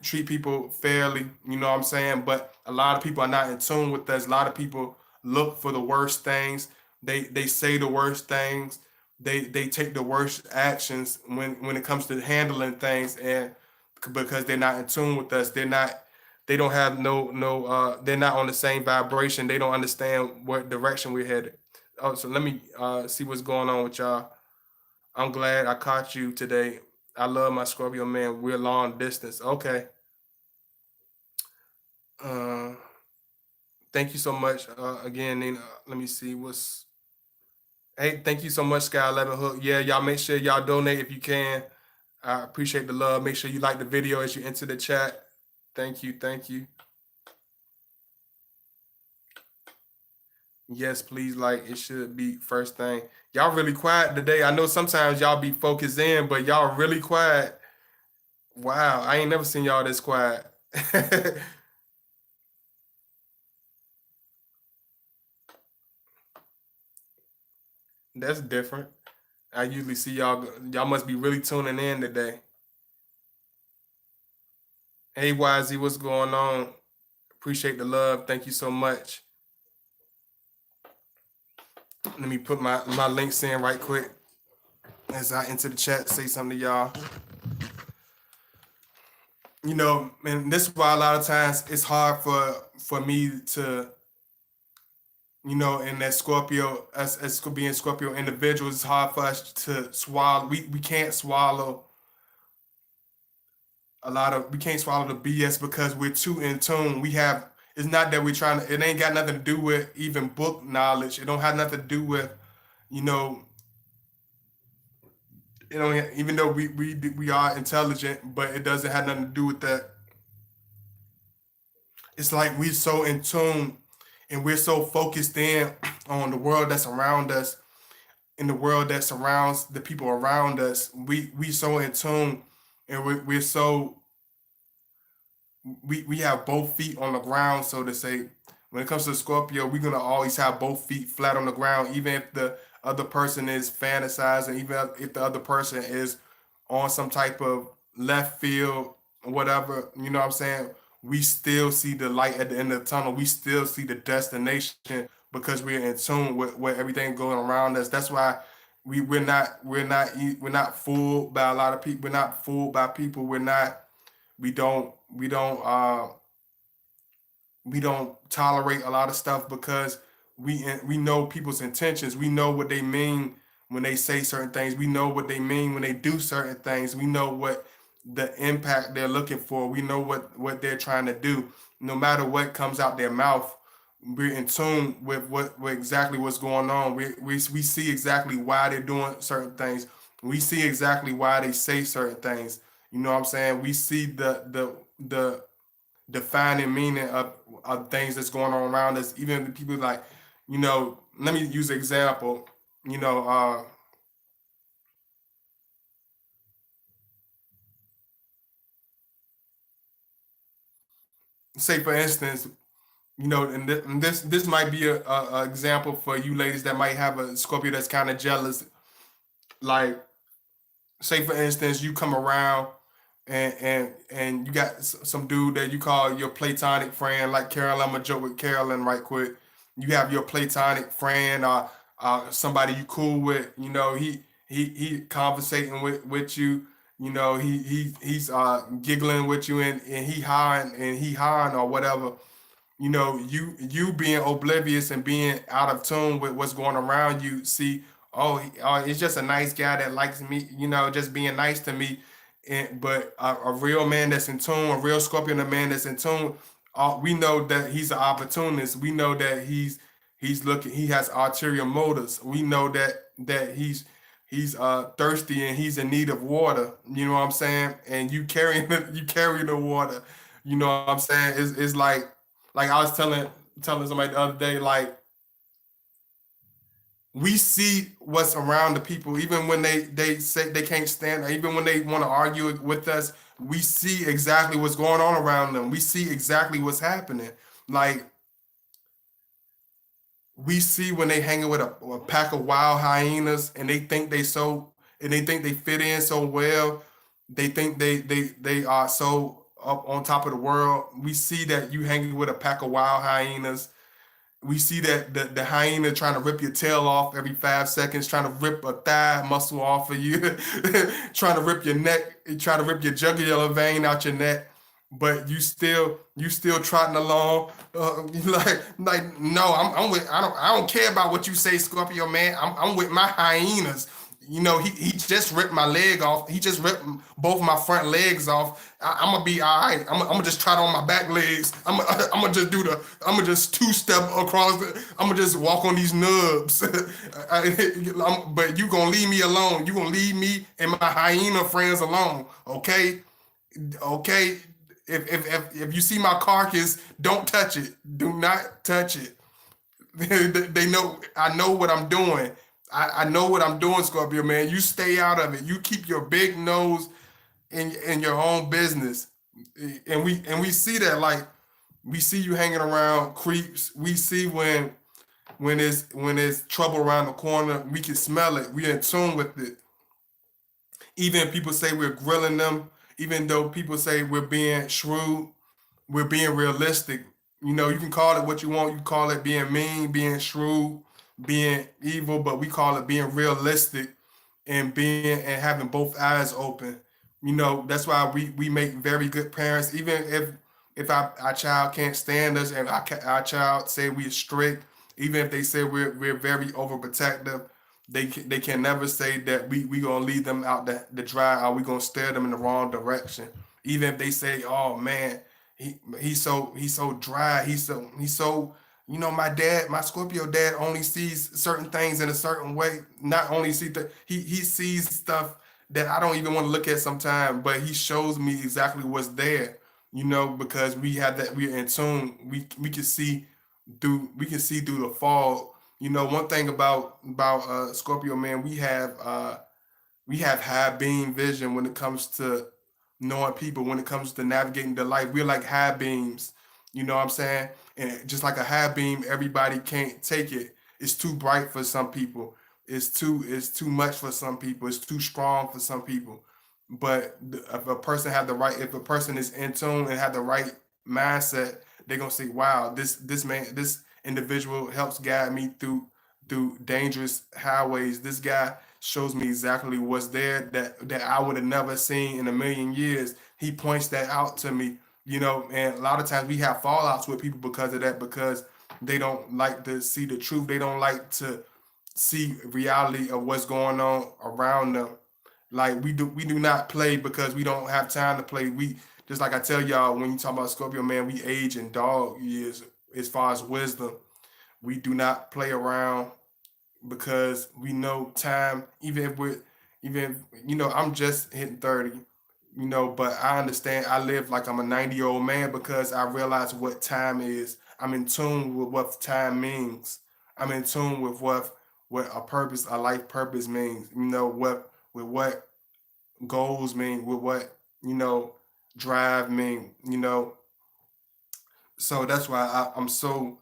treat people fairly, you know what I'm saying? But a lot of people are not in tune with us. A lot of people look for the worst things. They say the worst things. They take the worst actions when it comes to handling things, and because they're not in tune with us, they don't have they're not on the same vibration. They don't understand what direction we're headed. Oh, so let me see what's going on with y'all. I'm glad I caught you today. I love my Scorpio man. We're long distance. Okay. Uh, thank you so much. Again, Nina. Let me see what's. Hey, thank you so much, Sky 11 Hook. Yeah, y'all make sure y'all donate if you can. I appreciate the love. Make sure you like the video as you enter the chat. Thank you. Thank you. Yes, please like. It should be first thing. Y'all really quiet today. I know sometimes y'all be focused in, but y'all really quiet. Wow, I ain't never seen y'all this quiet. That's different. I usually see y'all. Y'all must be really tuning in today. Hey, YZ, what's going on? Appreciate the love. Thank you so much. Let me put my links in right quick as I enter the chat. Say something to y'all. And this is why a lot of times it's hard for me to, in that Scorpio, as being Scorpio individuals, it's hard for us to swallow. We can't swallow we can't swallow the BS because we're too in tune. It's not that we're trying to, it ain't got nothing to do with even book knowledge. It don't have nothing to do with, you know, even though we are intelligent, but it doesn't have nothing to do with that. It's like we're so in tune and we're so focused in on the world that's around us, in the world that surrounds the people around us. We so in tune, and we're so we have both feet on the ground, so to say. When it comes to Scorpio, we're gonna always have both feet flat on the ground, even if the other person is fantasizing, even if the other person is on some type of left field, whatever. You know what I'm saying? We still see the light at the end of the tunnel. We still see the destination because we're in tune with everything going around us. That's why we're not fooled by a lot of people. We're not fooled by people. We don't tolerate a lot of stuff because we know people's intentions. We know what they mean when they say certain things. We know what they mean when they do certain things. We know what the impact they're looking for. We know what they're trying to do. No matter what comes out their mouth, we're in tune with what exactly what's going on. We see exactly why they're doing certain things. We see exactly why they say certain things. You know what I'm saying? We see the defining meaning of things that's going on around us. Even the people like, let me use an example. You know, say for instance, and this might be a example for you ladies that might have a Scorpio that's kind of jealous. Like, say for instance, you come around and you got some dude that you call your platonic friend, like Carolyn. I'm gonna joke with Carolyn right quick. You have your platonic friend or somebody you cool with. He conversating with you. He's giggling with you and he hawing or whatever. You being oblivious and being out of tune with what's going around you, see, it's just a nice guy that likes me, just being nice to me. But a real man that's in tune, a real Scorpion, a man that's in tune, we know that he's an opportunist. We know that he has ulterior motives. We know that he's thirsty and he's in need of water. You know what I'm saying? And you carrying you carry the water. You know what I'm saying? It's like I was telling somebody the other day, like we see what's around the people, even when they say they can't stand, even when they want to argue with us, we see exactly what's going on around them. We see exactly what's happening. Like we see when they hanging with a pack of wild hyenas and they think they fit in so well. They think they are so up on top of the world. We see that you hanging with a pack of wild hyenas. We see that the hyena trying to rip your tail off every 5 seconds, trying to rip a thigh muscle off of you, trying to rip your neck, trying to rip your jugular vein out your neck, but you still trotting along, like no, I'm with I don't care about what you say, Scorpio man. I'm with my hyenas. You know, he just ripped my leg off. He just ripped both my front legs off. I'm gonna be all right. I'm gonna just trot on my back legs. I'm gonna just I'm gonna just two step across. I'm gonna just walk on these nubs. But you gonna leave me alone. You gonna leave me and my hyena friends alone. Okay, okay. If you see my carcass, don't touch it. Do not touch it. They know I know what I'm doing. I know what I'm doing, Scorpio man. You stay out of it. You keep your big nose in your own business. And we see that, like we see you hanging around creeps. We see when it's trouble around the corner. We can smell it. We in tune with it. Even if people say we're grilling them, even though people say we're being shrewd, we're being realistic. You know, you can call it what you want. You call it being mean, being shrewd, being evil, but we call it being realistic and being and having both eyes open. You know, that's why we make very good parents. Even if our child can't stand us and our child say we're strict, even if they say we're very overprotective, they can never say that we gonna lead them out the dry or we gonna steer them in the wrong direction. Even if they say, "Oh man, he's so dry, he's so my Scorpio dad only sees certain things in a certain way. Not only see that he sees stuff that I don't even want to look at sometimes, but he shows me exactly what's there. Because we're in tune. We can see through the fog. One thing about Scorpio man, we have high beam vision when it comes to knowing people, when it comes to navigating the life. We're like high beams, you know what I'm saying? And just like a high beam, everybody can't take it. It's too bright for some people. It's too much for some people. It's too strong for some people. But if a person is in tune and have the right mindset, they're gonna say, "Wow, this individual helps guide me through dangerous highways. This guy shows me exactly what's there that I would have never seen in a million years. He points that out to me, and a lot of times we have fallouts with people because of that, because they don't like to see the truth. They don't like to see reality of what's going on around them. Like we do not play because we don't have time to play. We just like I tell y'all, when you talk about Scorpio man, we age in dog years as far as wisdom. We do not play around because we know time. Even I'm just hitting 30, but I understand. I live like I'm a 90-year-old man because I realize what time is. I'm in tune with what time means. I'm in tune with what a life purpose means. What goals mean, with what drive mean. So that's why I'm so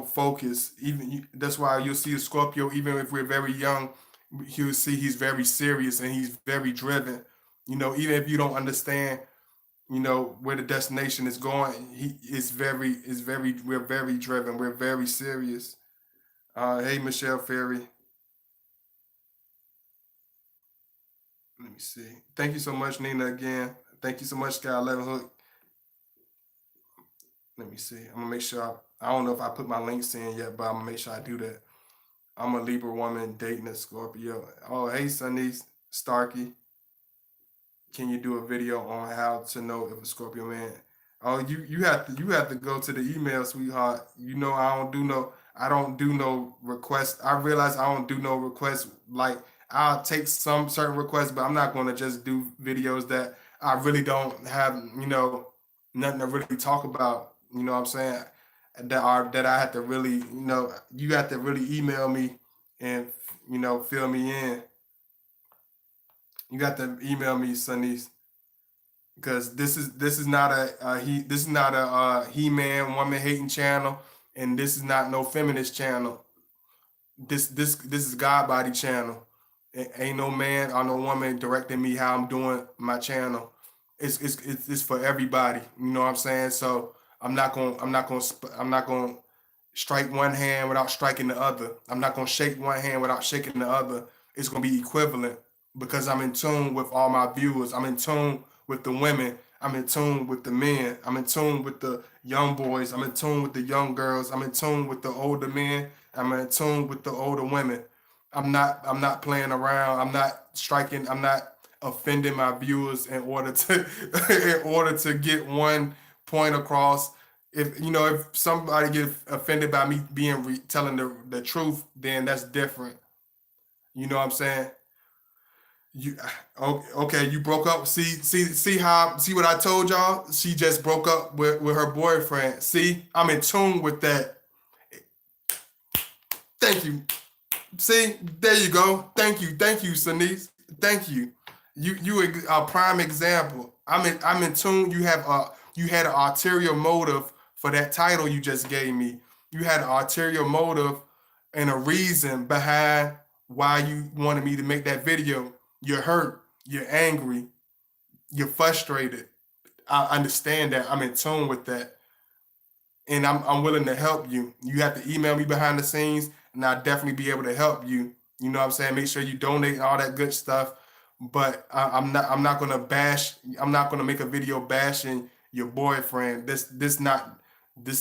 focused. That's why you'll see a Scorpio, even if we're very young, you'll see he's very serious and he's very driven. Even if you don't understand, where the destination is going, he is very. We're very driven. We're very serious. Hey, Michelle Ferry. Let me see. Thank you so much, Nina. Again, thank you so much, Sky 11 Hook. Let me see. I'm gonna make sure. I don't know if I put my links in yet, but I'm gonna make sure I do that. I'm a Libra woman dating a Scorpio. Oh, hey, Sunny Starkey. Can you do a video on how to know if a Scorpio man? Oh, you have to go to the email, sweetheart. I don't do no requests. I realize I don't do no requests. Like I'll take some certain requests, but I'm not going to just do videos that I really don't have, nothing to really talk about. You know what I'm saying? That I have to really, you have to really email me and fill me in. You got to email me, Sunny, because this is not this is not a he-man woman hating channel, and this is not no feminist channel. This is God body channel. Ain't no man or no woman directing me how I'm doing my channel. It's for everybody. You know what I'm saying? So I'm not gonna strike one hand without striking the other. I'm not gonna shake one hand without shaking the other. It's gonna be equivalent because I'm in tune with all my viewers. I'm in tune with the women. I'm in tune with the men. I'm in tune with the young boys. I'm in tune with the young girls. I'm in tune with the older men. I'm in tune with the older women. I'm not playing around. I'm not striking. I'm not offending my viewers in order to in order to get one point across. If somebody get offended by me being telling the truth, then that's different. You know what I'm saying? You okay? You broke up. See what I told y'all. She just broke up with her boyfriend. See, I'm in tune with that. Thank you. See, there you go. Thank you, Sanice. Thank you. You a prime example. I'm in tune. You had an ulterior motive for that title you just gave me. You had an ulterior motive and a reason behind why you wanted me to make that video. You're hurt. You're angry. You're frustrated. I understand that. I'm in tune with that, and I'm willing to help you. You have to email me behind the scenes, and I'll definitely be able to help you. You know what I'm saying? Make sure you donate and all that good stuff. But I'm not gonna bash. I'm not gonna make a video bashing your boyfriend. This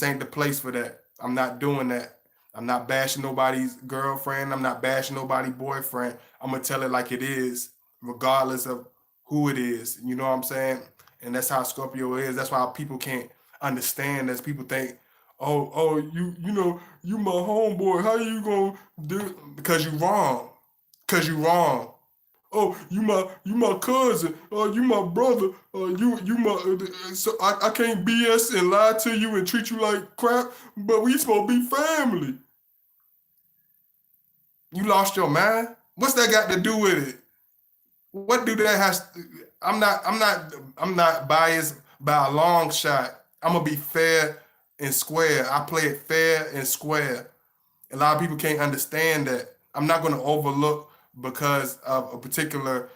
ain't the place for that. I'm not doing that. I'm not bashing nobody's girlfriend. I'm not bashing nobody's boyfriend. I'm gonna tell it like it is, regardless of who it is. You know what I'm saying? And that's how Scorpio is. That's why people can't understand as people think, oh, you my homeboy. How you gonna do? Because you wrong. Because you wrong. Oh, you my cousin. Oh, you my brother. You my. So I can't BS and lie to you and treat you like crap. But we supposed to be family. You lost your mind. What's that got to do with it? What do that has? I'm not biased by a long shot. I'm gonna be fair and square. I play it fair and square. A lot of people can't understand that. I'm not gonna overlook because of a particular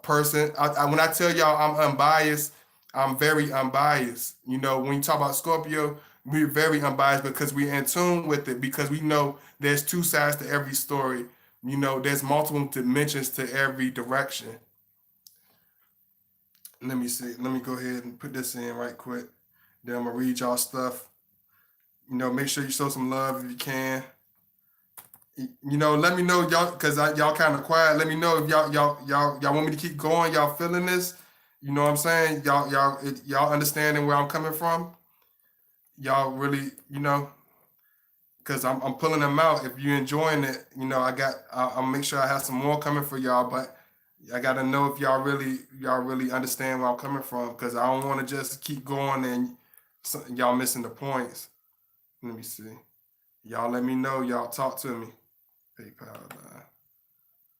person. When I tell y'all I'm unbiased, I'm very unbiased. When you talk about Scorpio, we're very unbiased because we're in tune with it because we know there's two sides to every story. There's multiple dimensions to every direction. Let me see. Let me go ahead and put this in right quick. Then I'm gonna read y'all stuff. Make sure you show some love if you can. Let me know y'all because y'all kind of quiet. Let me know if y'all want me to keep going. Y'all feeling this? You know what I'm saying? Y'all understanding where I'm coming from? Y'all really, because I'm pulling them out. If you're enjoying it, I'll make sure I have some more coming for y'all. But I gotta know if y'all really understand where I'm coming from because I don't want to just keep going and y'all missing the points. Let me see. Y'all let me know. Y'all talk to me. PayPal.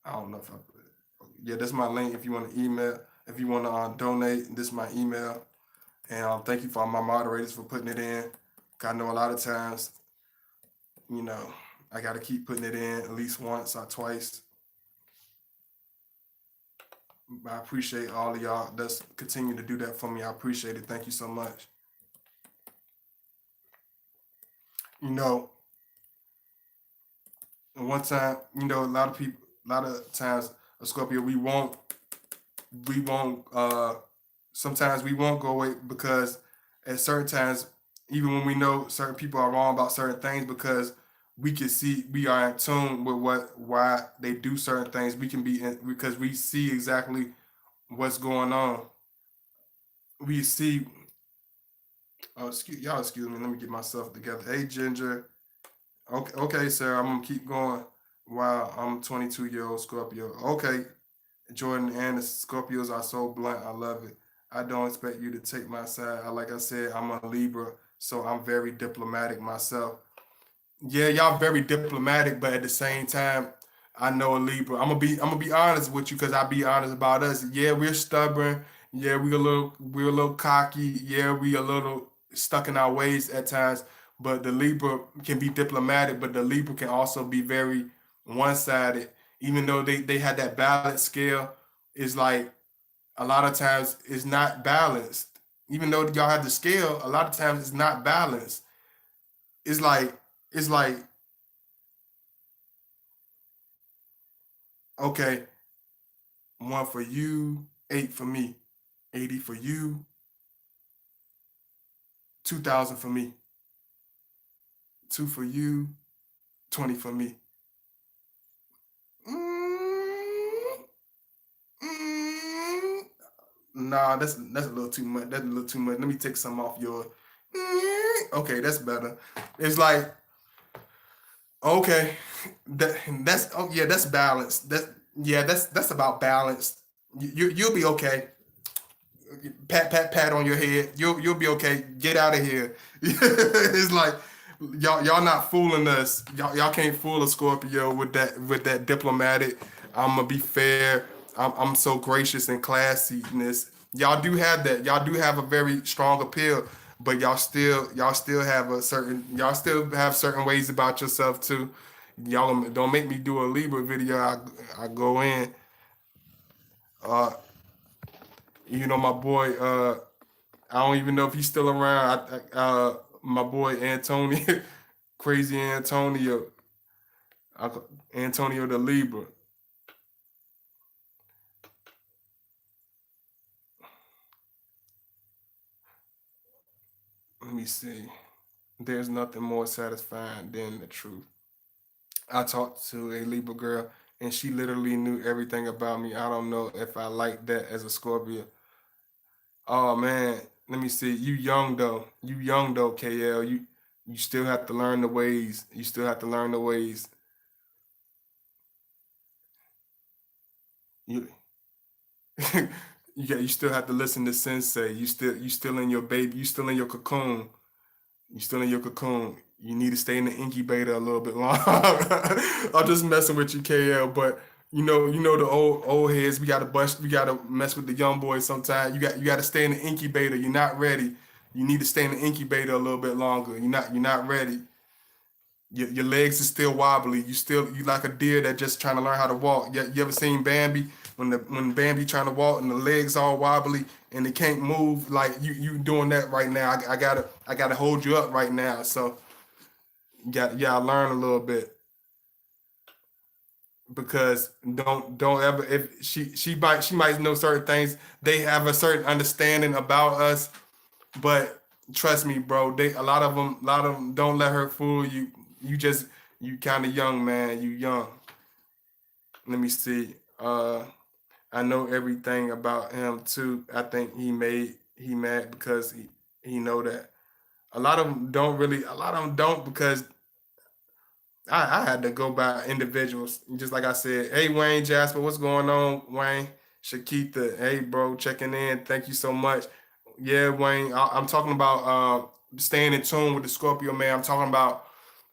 I don't know if I put it. Yeah, that's my link. If you want to email, if you want to donate, this is my email. And thank you for my moderators for putting it in. I know a lot of times, you know, I got to keep putting it in at least once or twice. I appreciate all of y'all that's continue to do that for me. I appreciate it. Thank you so much. You know, and one time, a lot of people, a lot of times, a Scorpio, we won't sometimes we won't go away because at certain times, even when we know certain people are wrong about certain things, because we are in tune with why they do certain things. We can be in, because we see exactly what's going on. We see. Oh, excuse me. Let me get myself together. Hey, Ginger. Okay, sir. I'm gonna keep going. Wow, I'm 22-year-old Scorpio. Okay, Jordan and the Scorpios are so blunt. I love it. I don't expect you to take my side. Like I said, I'm a Libra, so I'm very diplomatic myself. Yeah, y'all very diplomatic, but at the same time, I know a Libra. I'm gonna be honest with you because I be honest about us. Yeah, we're stubborn. Yeah, we're a little cocky. Yeah, we a little stuck in our ways at times. But the Libra can be diplomatic, but the Libra can also be very one sided. Even though they had that balance scale, it's like a lot of times it's not balanced. Even though y'all have the scale, a lot of times it's not balanced. It's like it's like okay, one for you, eight for me, 80 for you, 2,000 for me, two for you, 20 for me. Mm, mm. Nah, that's a little too much. That's a little too much. Let me take some off your. Okay, that's better. It's like okay, that's oh yeah, that's balanced. That's about balance. You'll be okay. Pat on your head. You'll be okay. Get out of here. It's like y'all not fooling us. Y'all can't fool a Scorpio with that diplomatic. I'm gonna be fair. I'm so gracious and classiness. Y'all do have that. Y'all do have a very strong appeal, but y'all still have y'all still have certain ways about yourself too. Y'all don't make me do a Libra video. I go in. Uh, my boy. I don't even know if he's still around. My boy Antonio, crazy Antonio, Antonio the Libra. Let me see. There's nothing more satisfying than the truth. I talked to a Libra girl, and she literally knew everything about me. I don't know if I like that as a Scorpio. Oh man, let me see. You young though. You young though, KL. You still have to learn the ways. You still have to learn the ways. You you still have to listen to sensei. You still in your baby. You still in your cocoon. You still in your cocoon. You need to stay in the incubator a little bit longer. I'm just messing with you, KL. But you know the old heads. We gotta bust. We gotta mess with the young boys sometimes. You gotta stay in the incubator. You're not ready. You need to stay in the incubator a little bit longer. You're not ready. Your legs is still wobbly. You like a deer that just trying to learn how to walk. You ever seen Bambi when Bambi trying to walk and the legs all wobbly and they can't move? Like you doing that right now. I gotta hold you up right now. So you gotta learn a little bit because don't ever if she might know certain things. They have a certain understanding about us, but trust me, bro. A lot of them don't let her fool you. You kind of young, man. You young. Let me see. I know everything about him too. I think he mad because he know that. A lot of them don't really. A lot of them don't because I had to go by individuals. Just like I said, hey Wayne Jasper, what's going on, Wayne? Shakita, hey bro, checking in. Thank you so much. Yeah, Wayne, I'm talking about staying in tune with the Scorpio man. I'm talking about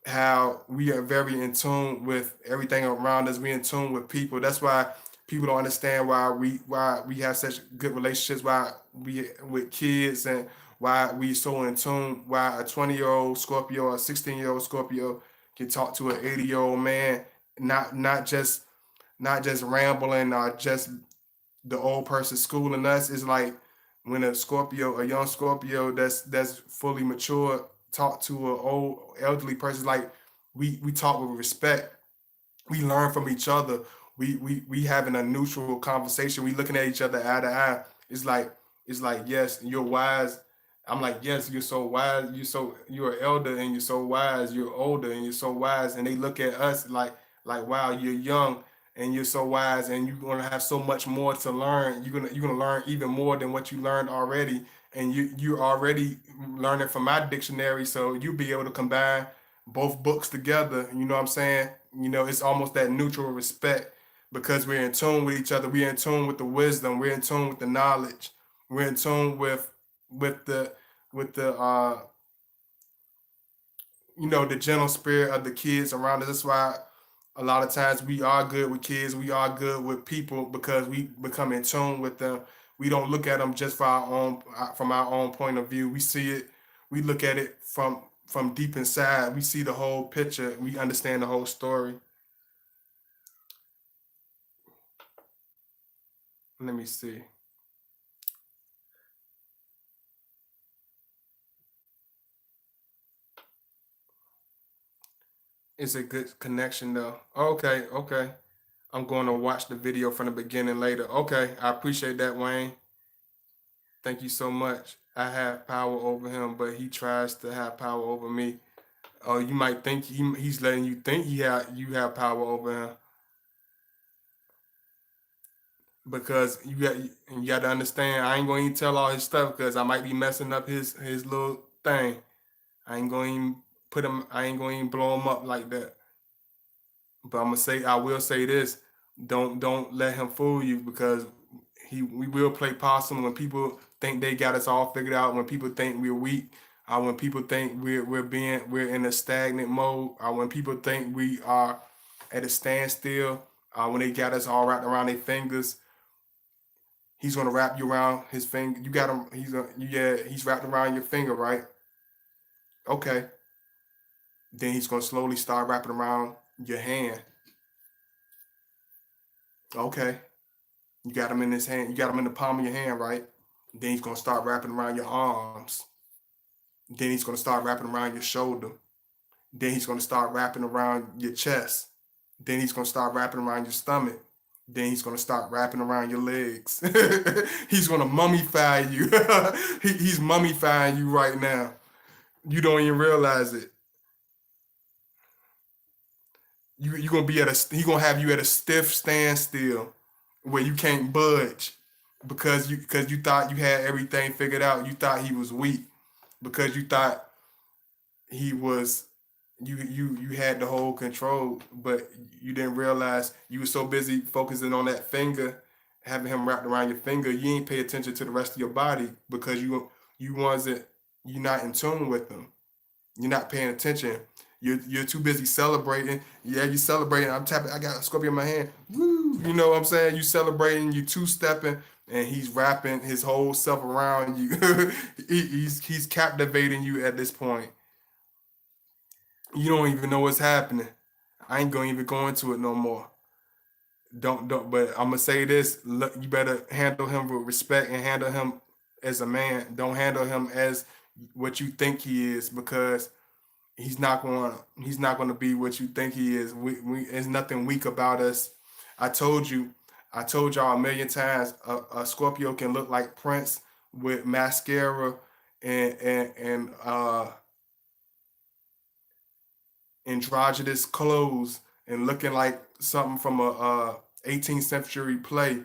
how we are very in tune with everything around us. We in tune with people. That's why people don't understand why we have such good relationships. Why we with kids and why we so in tune. Why a 20-year-old Scorpio, a 16-year-old Scorpio can talk to an 80-year-old man, not just rambling or just the old person schooling us. Is like when a young Scorpio that's fully mature, talk to an old elderly person. Like we talk with respect. We learn from each other. We having a neutral conversation. We looking at each other eye to eye. It's like yes, you're wise. I'm like yes, you're so wise. You're an elder and you're so wise. You're older and you're so wise. And they look at us like wow, you're young and you're so wise and you're gonna have so much more to learn. You're gonna learn even more than what you learned already. And you're already learning from my dictionary, so you'll be able to combine both books together. You know what I'm saying? it's almost that neutral respect because we're in tune with each other. We're in tune with the wisdom. We're in tune with the knowledge. We're in tune with the with the the gentle spirit of the kids around us. That's why a lot of times we are good with kids. We are good with people because we become in tune with them. We don't look at them just for our own from our own point of view. We see it. We look at it from deep inside. We see the whole picture. We understand the whole story. Let me see. It's a good connection though. Okay, okay. I'm going to watch the video from the beginning later. Okay, I appreciate that, Wayne. Thank you so much. I have power over him, but he tries to have power over me. Oh, you might think he's letting you think you have power over him because you got to understand. I ain't going to even tell all his stuff because I might be messing up his little thing. I ain't going to even put him. I ain't going to even blow him up like that. But I will say this: don't let him fool you because we will play possum when people think they got us all figured out. When people think we're weak, when people think we're in a stagnant mode, when people think we are at a standstill, when they got us all wrapped around their fingers, he's gonna wrap you around his finger. You got him. He's wrapped around your finger, right? Okay. Then he's gonna slowly start wrapping around your hand. Okay. You got him in his hand. You got him in the palm of your hand, right? Then he's gonna start wrapping around your arms. Then he's gonna start wrapping around your shoulder. Then he's gonna start wrapping around your chest. Then he's gonna start wrapping around your stomach. Then he's gonna start wrapping around your legs. He's gonna mummify you. He's mummifying you right now. You don't even realize it. You gonna be at a. He gonna have you at a stiff standstill where you can't budge because you thought you had everything figured out. You thought he was weak because you thought he was you had the whole control, but you didn't realize you were so busy focusing on that finger, having him wrapped around your finger. You ain't pay attention to the rest of your body because you wasn't you're not in tune with them. You're not paying attention. You're too busy celebrating. Yeah, you celebrating. I'm tapping. I got a Scorpio in my hand. Woo! You know what I'm saying? You celebrating. You two stepping, and he's wrapping his whole self around you. He's captivating you at this point. You don't even know what's happening. I ain't gonna even go into it no more. Don't. But I'm gonna say this: look, you better handle him with respect and handle him as a man. Don't handle him as what you think he is because he's not going to be what you think he is. There's nothing weak about us. I told you, I told y'all a million times. A Scorpio can look like Prince with mascara and androgynous clothes and looking like something from a 18th century play,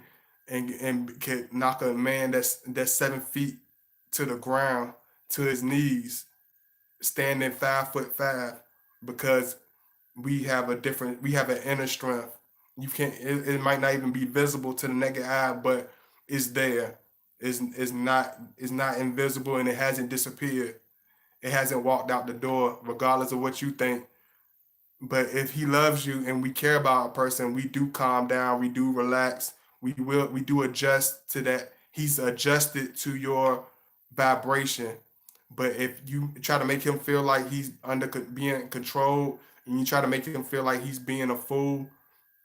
and can knock a man that's 7 feet to the ground to his knees, standing 5'5", because we have an inner strength. You can't it might not even be visible to the naked eye, but it's there. It's not invisible and it hasn't disappeared. It hasn't walked out the door, regardless of what you think. But if he loves you and we care about a person, we do calm down, we do relax, we do adjust to that. He's adjusted to your vibration. But if you try to make him feel like he's being controlled, and you try to make him feel like he's being a fool,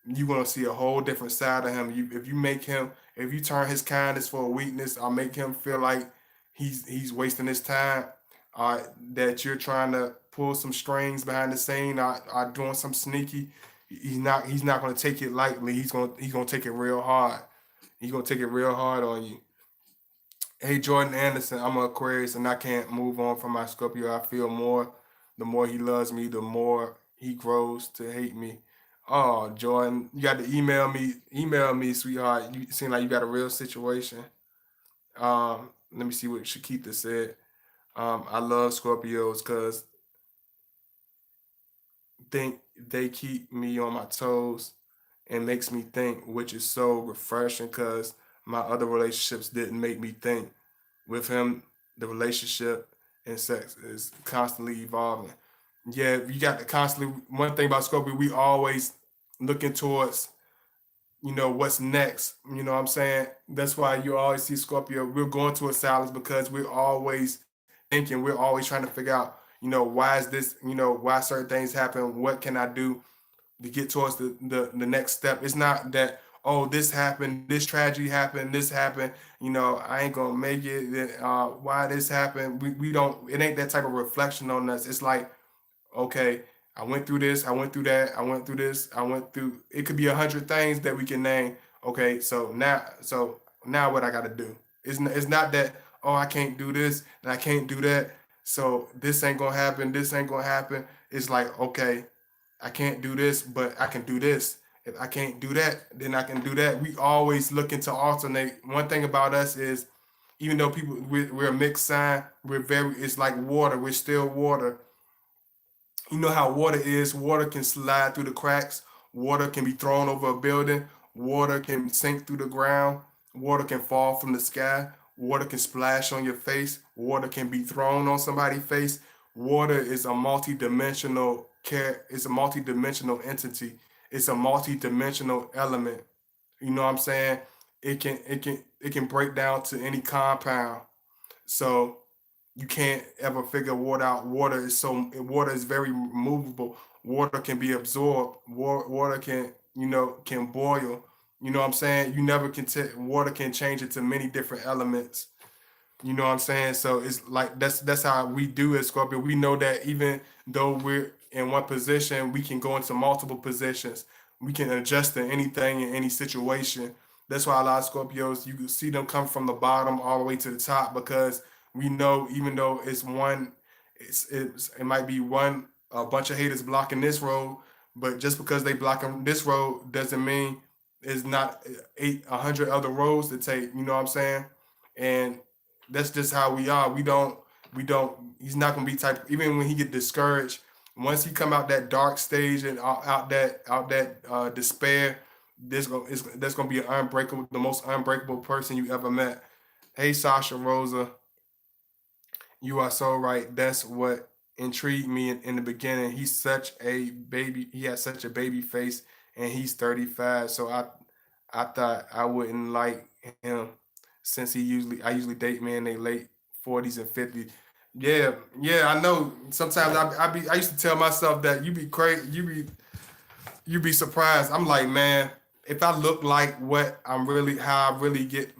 you're gonna see a whole different side of him. If you turn his kindness for a weakness, or make him feel like he's wasting his time, that you're trying to pull some strings behind the scene, or doing some sneaky, he's not gonna take it lightly. He's gonna take it real hard. He's gonna take it real hard on you. Hey, Jordan Anderson, I'm an Aquarius and I can't move on from my Scorpio. I feel the more he loves me, the more he grows to hate me. Oh, Jordan, you got to email me, sweetheart. You seem like you got a real situation. Let me see what Shakita said. I love Scorpios because think they keep me on my toes and makes me think, which is so refreshing because my other relationships didn't make me think. With him, the relationship and sex is constantly evolving. Yeah, you got to constantly. One thing about Scorpio, we always looking towards, what's next. You know what I'm saying? That's why you always see Scorpio. We're going to a silence because we're always thinking. We're always trying to figure out, why is this? Why certain things happen? What can I do to get towards the next step? It's not that, oh, this happened, this tragedy happened, this happened. I ain't gonna make it. Why this happened? We don't. It ain't that type of reflection on us. It's like, okay, I went through this, I went through that, I went through this, I went through. It could be 100 things that we can name. Okay, so now what I got to do? It's not that, oh, I can't do this and I can't do that. So this ain't gonna happen. This ain't gonna happen. It's like, okay, I can't do this, but I can do this. If I can't do that, then I can do that. We always looking to alternate. One thing about us is, even though we're a mixed sign, it's like water. We're still water. You know how water is. Water can slide through the cracks. Water can be thrown over a building. Water can sink through the ground. Water can fall from the sky. Water can splash on your face. Water can be thrown on somebody's face. Water is a multi-dimensional it's a multi-dimensional entity. It's a multi-dimensional element. You know what I'm saying? It can break down to any compound. So you can't ever figure water out. Water is very movable. Water can be absorbed. Water can boil. You know what I'm saying? You never can water can change into many different elements. You know what I'm saying? So it's like that's how we do it, Scorpio. We know that even though we're in one position, we can go into multiple positions. We can adjust to anything in any situation. That's why a lot of Scorpios, you can see them come from the bottom all the way to the top because we know, even though it might be one a bunch of haters blocking this road, but just because they blocking this road doesn't mean it's not 100 other roads to take. You know what I'm saying? And that's just how we are. We don't. He's not gonna be type. Even when he get discouraged, once he come out that dark stage and out that despair, that's gonna be an unbreakable, the most unbreakable person you ever met. Hey, Sasha Rosa, you are so right. That's what intrigued me in the beginning. He's such a baby. He has such a baby face, and he's 35. So I thought I wouldn't like him since I usually date men in their late 40s and 50s. Yeah, yeah, I know. Sometimes I used to tell myself that you be crazy, you be surprised. I'm like, man, if I look like what I'm really, how I really get,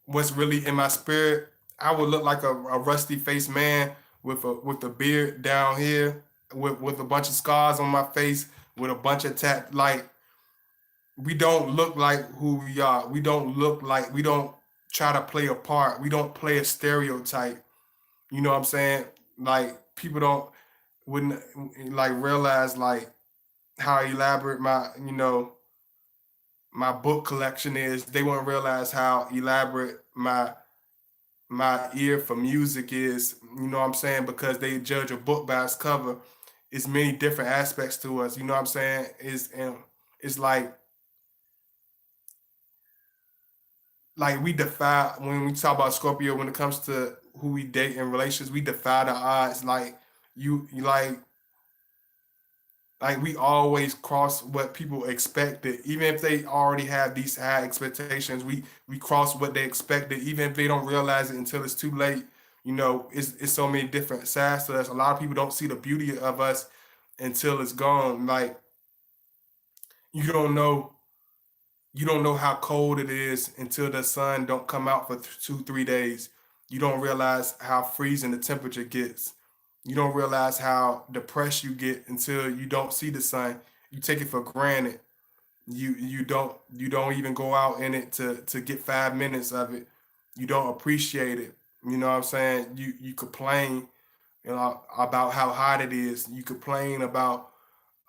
what's really in my spirit, I would look like a rusty faced man with a beard down here, with a bunch of scars on my face, with a bunch of like, we don't look like who we are. We don't try to play a part. We don't play a stereotype. You know what I'm saying? Like, people wouldn't like realize like how elaborate my book collection is. They wouldn't realize how elaborate my ear for music is. You know what I'm saying? Because they judge a book by its cover. It's many different aspects to us. You know what I'm saying? It's like we defy, when we talk about Scorpio, when it comes to who we date in relations, we defy the odds. Like, you like we always cross what people expected, even if they already have these high expectations. We cross what they expected, even if they don't realize it until it's too late. It's so many different sides to us. A lot of people don't see the beauty of us until it's gone. Like, you don't know you don't know how cold it is until the sun don't come out for 2 3 days. You don't realize how freezing the temperature gets. You don't realize how depressed you get until you don't see the sun. You take it for granted. You don't even go out in it to get 5 minutes of it. You don't appreciate it. You know what I'm saying? You complain, about how hot it is. You complain about,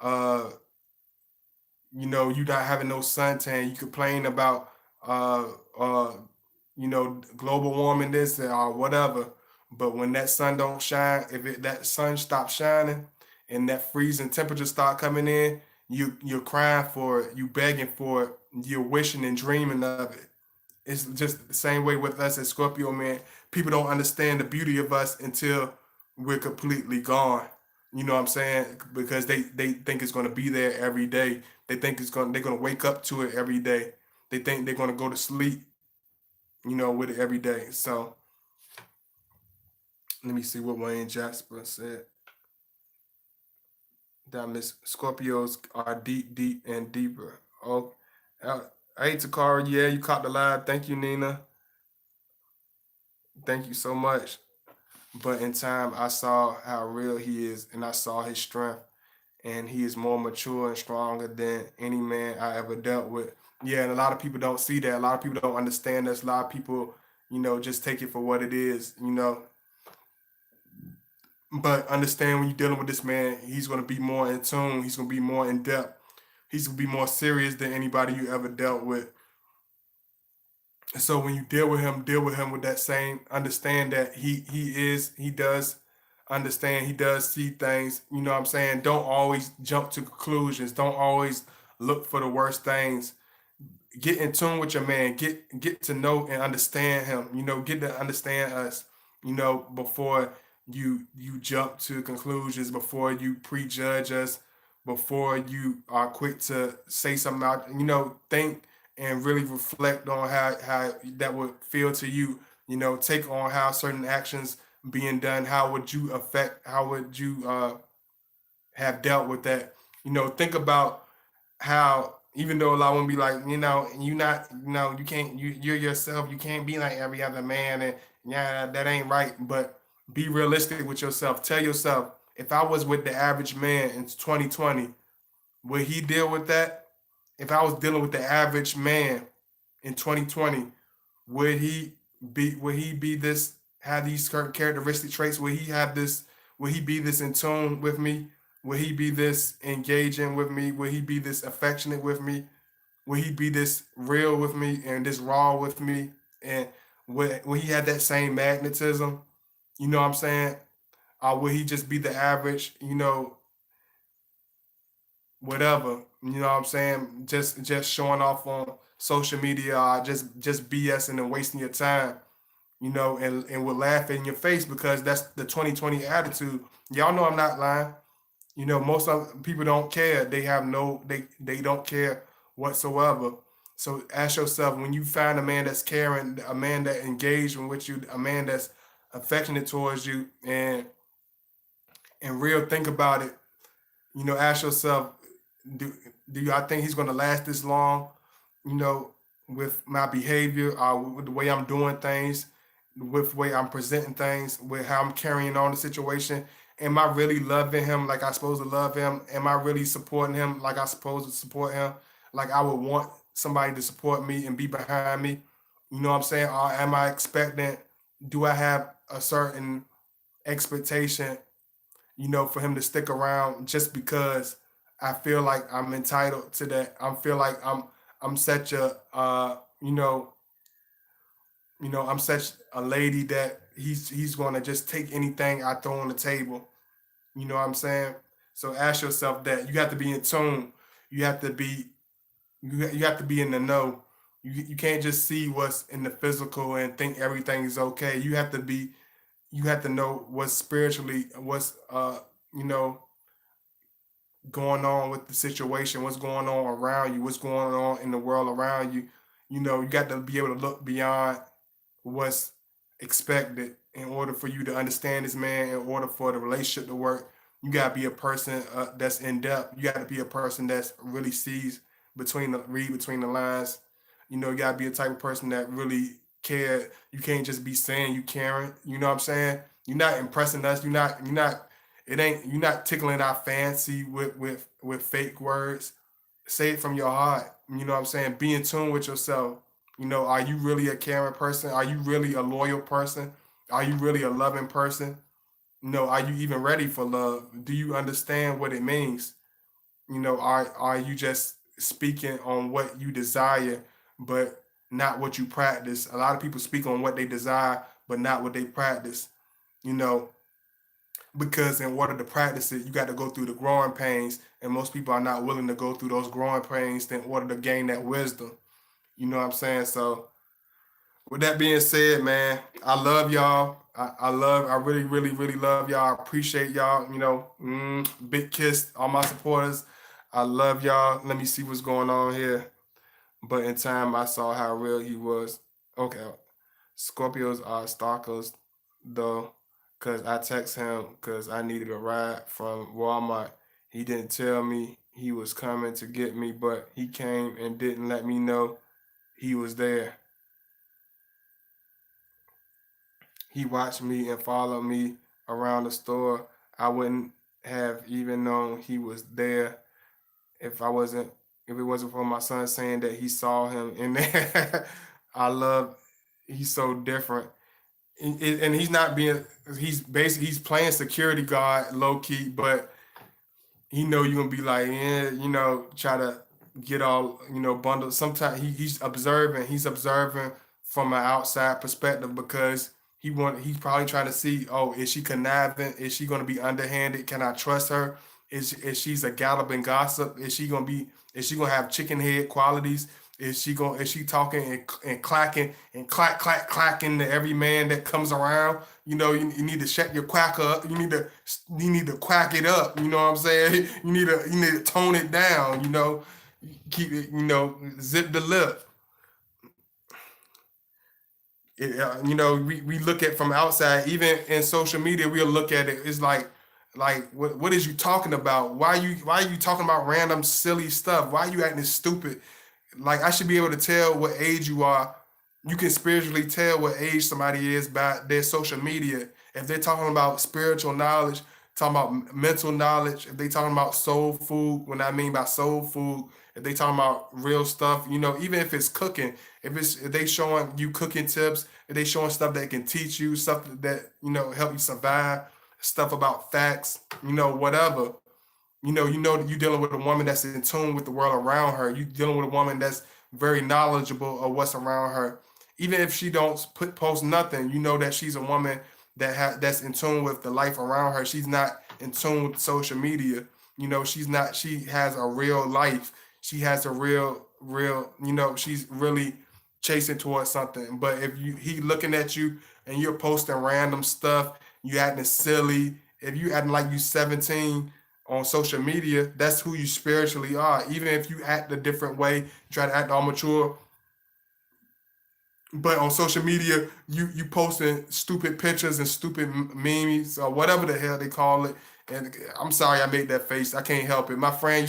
uh you not having no suntan. You complain about, uh uh global warming, this or whatever. But when that sun don't shine, if that sun stops shining, and that freezing temperature start coming in, you're crying for it, you begging for it, you're wishing and dreaming of it. It's just the same way with us as Scorpio man. People don't understand the beauty of us until we're completely gone. You know what I'm saying? Because they think it's gonna be there every day. They're gonna wake up to it every day. They think they're gonna go to sleep, with it every day. So let me see what Wayne Jasper said. That Miss Scorpios are deep, deep, and deeper. Oh, uh, hey Takara, yeah, you caught the live. Thank you, Nina. Thank you so much. But in time, I saw how real he is, and I saw his strength, and he is more mature and stronger than any man I ever dealt with. Yeah, and a lot of people don't see that. A lot of people don't understand this. A lot of people, just take it for what it is. But understand when you're dealing with this man, he's going to be more in tune. He's going to be more in depth. He's going to be more serious than anybody you ever dealt with. So when you deal with him with that same understand that he does understand, he does see things, you know what I'm saying? Don't always jump to conclusions. Don't always look for the worst things. Get in tune with your man. Get to know and understand him. Get to understand us, before you jump to conclusions, before you prejudge us, before you are quick to say something out, think and really reflect on how that would feel to you. Take on how certain actions being done, how would you have dealt with that. Think about how, even though a lot would be like, you not, you can't, you're yourself, you can't be like every other man, and yeah, that ain't right. But be realistic with yourself. Tell yourself, if I was with the average man in 2020, would he deal with that? If I was dealing with the average man in 2020, would he would he be this, have these certain characteristic traits? Would he have this, would he be this in tune with me? Would he be this engaging with me? Would he be this affectionate with me? Would he be this real with me and this raw with me? And would he have that same magnetism? You know what I'm saying? Or would he just be the average, whatever? You know what I'm saying? Just showing off on social media, or just BSing and wasting your time, and will laugh in your face because that's the 2020 attitude. Y'all know I'm not lying. Most of people don't care. They have no, they don't care whatsoever. So ask yourself, when you find a man that's caring, a man that engaged with you, a man that's affectionate towards you, and real, think about it. Ask yourself, do do I think he's going to last this long? You know, with my behavior, with the way I'm doing things, with the way I'm presenting things, with how I'm carrying on the situation. Am I really loving him like I supposed to love him? Am I really supporting him like I supposed to support him? Like I would want somebody to support me and be behind me. You know what I'm saying? Or am I expecting? Do I have a certain expectation, for him to stick around just because I feel like I'm entitled to that? I feel like I'm such a I'm such a lady that he's gonna just take anything I throw on the table. You know what I'm saying? So ask yourself that. You have to be in tune. You have to be you have to be in the know. You can't just see what's in the physical and think everything is okay. You have to know what's spiritually, what's you know going on with the situation, what's going on around you, what's going on in the world around you. You got to be able to look beyond what's expected in order for you to understand this man, in order for the relationship to work. You got to be a person that's in depth. You got to be a person that's really sees read between the lines. You got to be a type of person that really care. You can't just be saying you caring. You know what I'm saying? You're not impressing us. You're not tickling our fancy with fake words. Say it from your heart. You know what I'm saying? Be in tune with yourself. Are you really a caring person? Are you really a loyal person? Are you really a loving person? Are you even ready for love? Do you understand what it means? Are you just speaking on what you desire, but not what you practice? A lot of people speak on what they desire, but not what they practice. You know, because in order to practice it, you got to go through the growing pains, and most people are not willing to go through those growing pains in order to gain that wisdom. You know what I'm saying? So, with that being said, man, I love y'all. I really, really, really love y'all. I appreciate y'all. Big kiss, all my supporters. I love y'all. Let me see what's going on here. But in time, I saw how real he was. Okay, Scorpios are stalkers, though, because I text him because I needed a ride from Walmart. He didn't tell me he was coming to get me, but he came and didn't let me know he was there. He watched me and followed me around the store. I wouldn't have even known he was there if I wasn't if it wasn't for my son saying that he saw him in there. I love he's so different. And he's not being he's basically he's playing security guard low key, but he know you're gonna be like, yeah, try to get all, bundled. Sometimes he's observing from an outside perspective because he's probably trying to see, oh, is she conniving? Is she gonna be underhanded? Can I trust her? Is she's a galloping gossip? Is she gonna have chicken head qualities? Is she talking and clacking and clacking to every man that comes around? You need to shut your quack up. You need to quack it up. You know what I'm saying? You need to tone it down. Keep it. Zip the lip. We look at from outside, even in social media, we'll look at it. It's like what is you talking about? Why are you talking about random silly stuff? Why are you acting stupid? Like I should be able to tell what age you are. You can spiritually tell what age somebody is by their social media. If they're talking about spiritual knowledge, talking about mental knowledge, if they talking about soul food, when I mean by soul food, if they talking about real stuff, even if it's cooking, if they showing you cooking tips, if they showing stuff that can teach you, stuff that help you survive, stuff about facts, whatever. You know that you're dealing with a woman that's in tune with the world around her. You're dealing with a woman that's very knowledgeable of what's around her. Even if she don't post nothing, you know that she's a woman that's in tune with the life around her. She's not in tune with social media. She's not. She has a real life. She has a real. She's really chasing towards something. But if he looking at you and you're posting random stuff, you acting silly. If you acting like you 17 on social media, that's who you spiritually are. Even if you act a different way, try to act all mature, but on social media, you posting stupid pictures and stupid memes or whatever the hell they call it. And I'm sorry I made that face. I can't help it. My friend,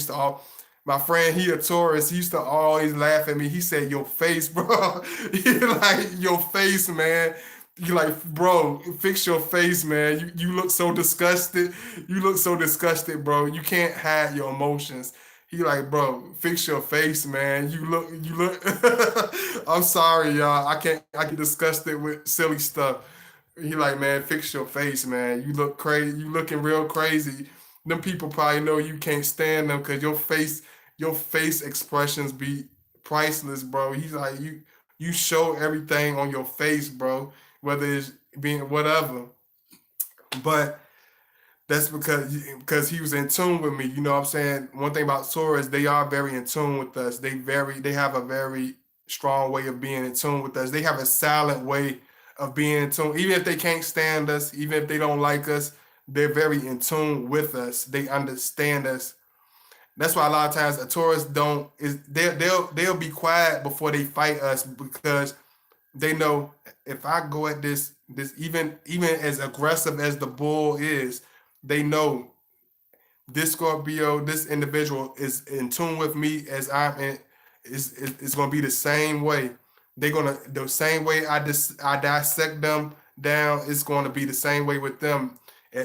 he a tourist. He used to always laugh at me. He said, "Your face, bro." He like your face, man. You like, bro, fix your face, man. You look so disgusted. You look so disgusted, bro. You can't hide your emotions. He like, bro, fix your face, man. You look. I'm sorry, y'all. I get disgusted with silly stuff. He like, man, fix your face, man. You look crazy. You looking real crazy. Them people probably know you can't stand them because your face expressions be priceless, bro. He's like, you show everything on your face, bro. Whether it's being whatever, but that's because he was in tune with me. You know what I'm saying? One thing about Taurus, they are very in tune with us. They have a very strong way of being in tune with us. They have a silent way of being in tune. Even if they can't stand us, even if they don't like us, they're very in tune with us. They understand us. That's why a lot of times a Taurus don't is they'll be quiet before they fight us because they know if I go at this even as aggressive as the bull is, they know this Scorpio, this individual is in tune with me as I'm in. It's gonna be the same way. They're gonna the same way I dissect them down. It's going to be the same way with them.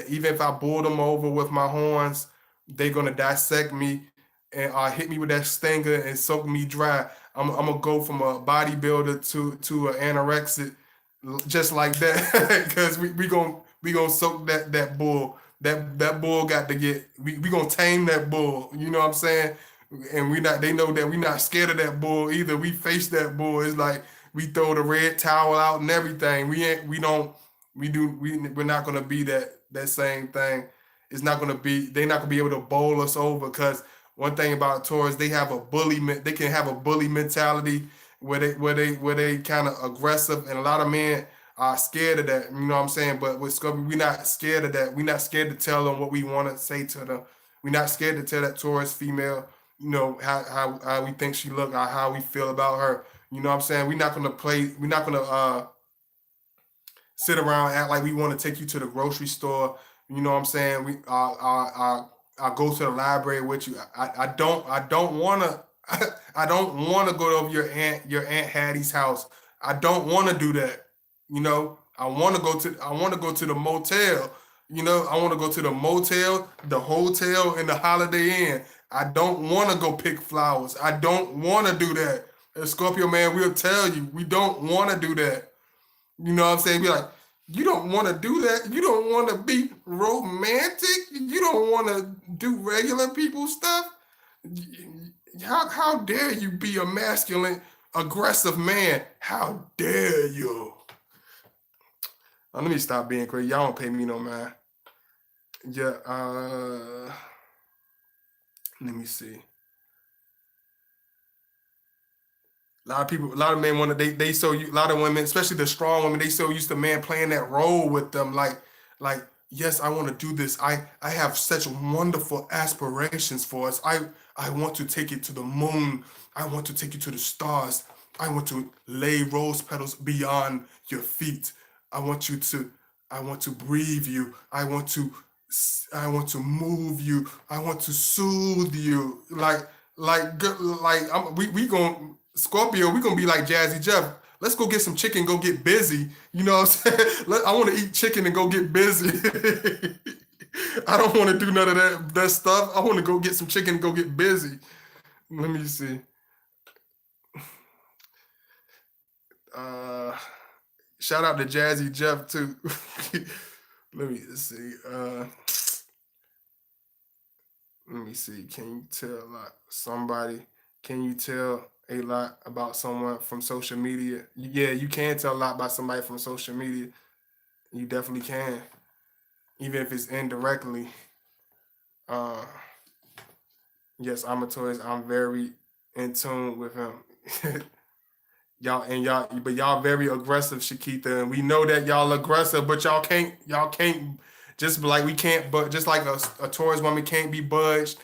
Even if I bull them over with my horns, they're gonna dissect me and hit me with that stinger and soak me dry. I'm gonna go from a bodybuilder to an anorexic just like that because we gonna soak that bull. That bull got to get we gonna tame that bull. You know what I'm saying? And we not they know that we not scared of that bull either. We face that bull. It's like we throw the red towel out and everything. We ain't we don't we do we're not gonna be that same thing. It's not gonna be. They're not gonna be able to bowl us over because one thing about Taurus, they have a They can have a bully mentality where they kind of aggressive, and a lot of men are scared of that. You know what I'm saying? But with Scorpio, we're not scared of that. We're not scared to tell them what we want to say to them. We're not scared to tell that Taurus female, how we think she look, or how we feel about her. You know what I'm saying? We're not gonna play. We're not gonna sit around and act like we want to take you to the grocery store. You know what I'm saying? I go to the library with you. I don't wanna I don't wanna go over your aunt Hattie's house. I don't wanna do that. I wanna go to the motel. I wanna go to the motel, the hotel, and the Holiday Inn. I don't wanna go pick flowers. I don't wanna do that. And Scorpio man, we'll tell you, we don't wanna do that. You know what I'm saying? Be like, you don't want to do that. You don't want to be romantic. You don't want to do regular people stuff. How dare you be a masculine, aggressive man? How dare you? Let me stop being crazy. Y'all don't pay me no mind. Yeah. Let me see. A lot of people, a lot of men want to. A lot of women, especially the strong women, they so used to man playing that role with them. Like, yes, I want to do this. I have such wonderful aspirations for us. I want to take it to the moon. I want to take you to the stars. I want to lay rose petals beyond your feet. I want you to. I want to breathe you. I want to move you. I want to soothe you. We going Scorpio. We gonna be like Jazzy Jeff. Let's go get some chicken. Go get busy. You know what I'm saying? I want to eat chicken and go get busy. I don't want to do none of that stuff. I want to go get some chicken and go get busy. Let me see. Uh, Shout out to Jazzy Jeff too. Let me see. Let me see. Can you tell somebody? Can you tell a lot about someone from social media? Yeah, you can tell a lot about somebody from social media. You definitely can, even if it's indirectly. Uh, yes, I'm a Taurus. I'm very in tune with him. But y'all very aggressive, Shakita, and we know that y'all aggressive, but y'all can't just like we can't, but just like a Taurus woman can't be budged.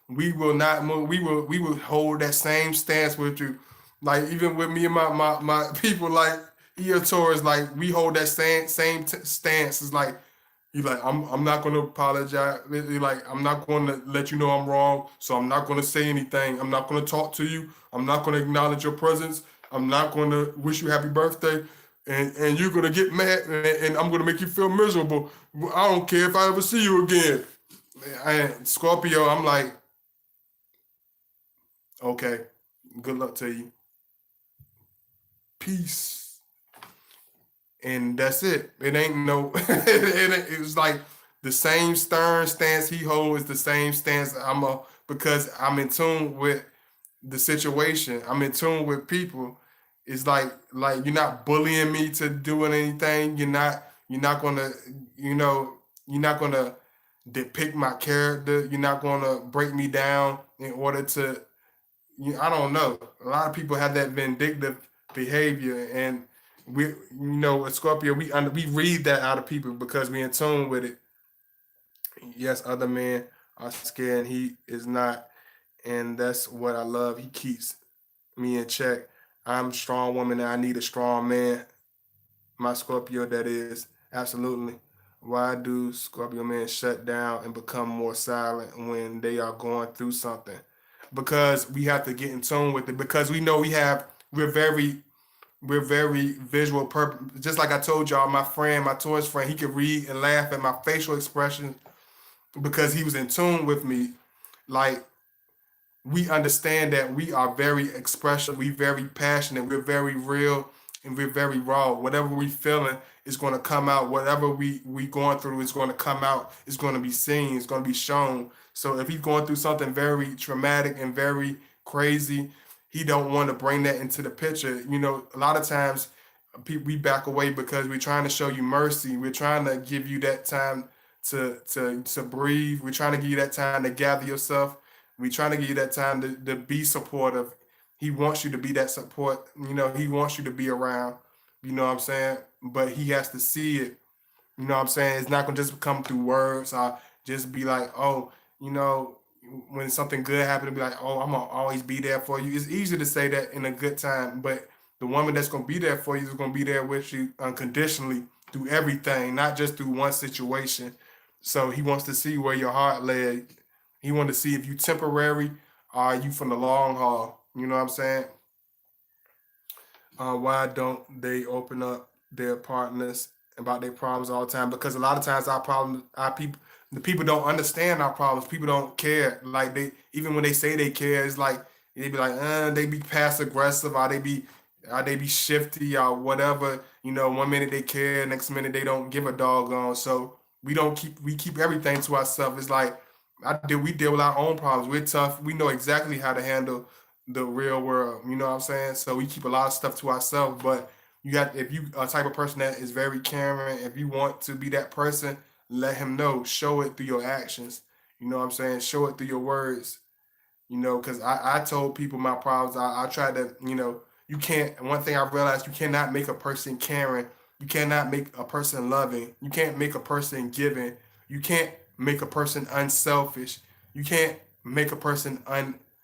We will not move. We will hold that same stance with you. Like even with me and my people, like here Taurus, like we hold that same stance. It's like you like I'm not gonna apologize. Like I'm not gonna let you know I'm wrong. So I'm not gonna say anything. I'm not gonna talk to you. I'm not gonna acknowledge your presence. I'm not gonna wish you happy birthday. And you're gonna get mad, and I'm gonna make you feel miserable. I don't care if I ever see you again. And Scorpio, I'm like, okay, good luck to you. Peace. And that's it. It ain't no. It's like the same stern stance he holds is the same stance because I'm in tune with the situation. I'm in tune with people. It's like you're not bullying me to doing anything. You're not gonna you know you're not gonna depict my character. You're not gonna break me down in order to I don't know. A lot of people have that vindictive behavior, and with Scorpio, we read that out of people because we in tune with it. Yes, other men are scared, and he is not, and that's what I love. He keeps me in check. I'm a strong woman, and I need a strong man. My Scorpio, that is absolutely. Why do Scorpio men shut down and become more silent when they are going through something? Because we have to get in tune with it. Because we know we're very visual. Just like I told y'all, my friend, my Taurus friend, he could read and laugh at my facial expressions because he was in tune with me. Like we understand that we are very expressive, we very passionate, we're very real, and we're very raw. Whatever we feeling is going to come out. Whatever we going through is going to come out. It's going to be seen. It's going to be shown. So if he's going through something very traumatic and very crazy, he don't want to bring that into the picture. A lot of times we back away because we're trying to show you mercy. We're trying to give you that time to breathe. We're trying to give you that time to gather yourself. We're trying to give you that time to be supportive. He wants you to be that support. He wants you to be around. You know what I'm saying? But he has to see it. You know what I'm saying? It's not gonna just come through words or just be like, oh, you know, when something good happens, to be like, oh, I'm gonna always be there for you. It's easy to say that in a good time, but the woman that's gonna be there for you is gonna be there with you unconditionally through everything, not just through one situation. So he wants to see where your heart lay. He wants to see if you temporary or are you from the long haul. You know what I'm saying? Why don't they open up their partners about their problems all the time? Because a lot of times our problems, our people, the people don't understand our problems. People don't care. Like they, even when they say they care, it's like they be like, they be passive aggressive, or they be shifty, or whatever. One minute they care, next minute they don't give a doggone. So we keep everything to ourselves. It's like we deal with our own problems. We're tough. We know exactly how to handle the real world. You know what I'm saying? So we keep a lot of stuff to ourselves. But if you a type of person that is very caring, if you want to be that person, let him know. Show it through your actions. You know what I'm saying? Show it through your words. Because I told people my problems. I tried to, you can't. One thing I realized, you cannot make a person caring. You cannot make a person loving. You can't make a person giving. You can't make a person unselfish. You can't make a person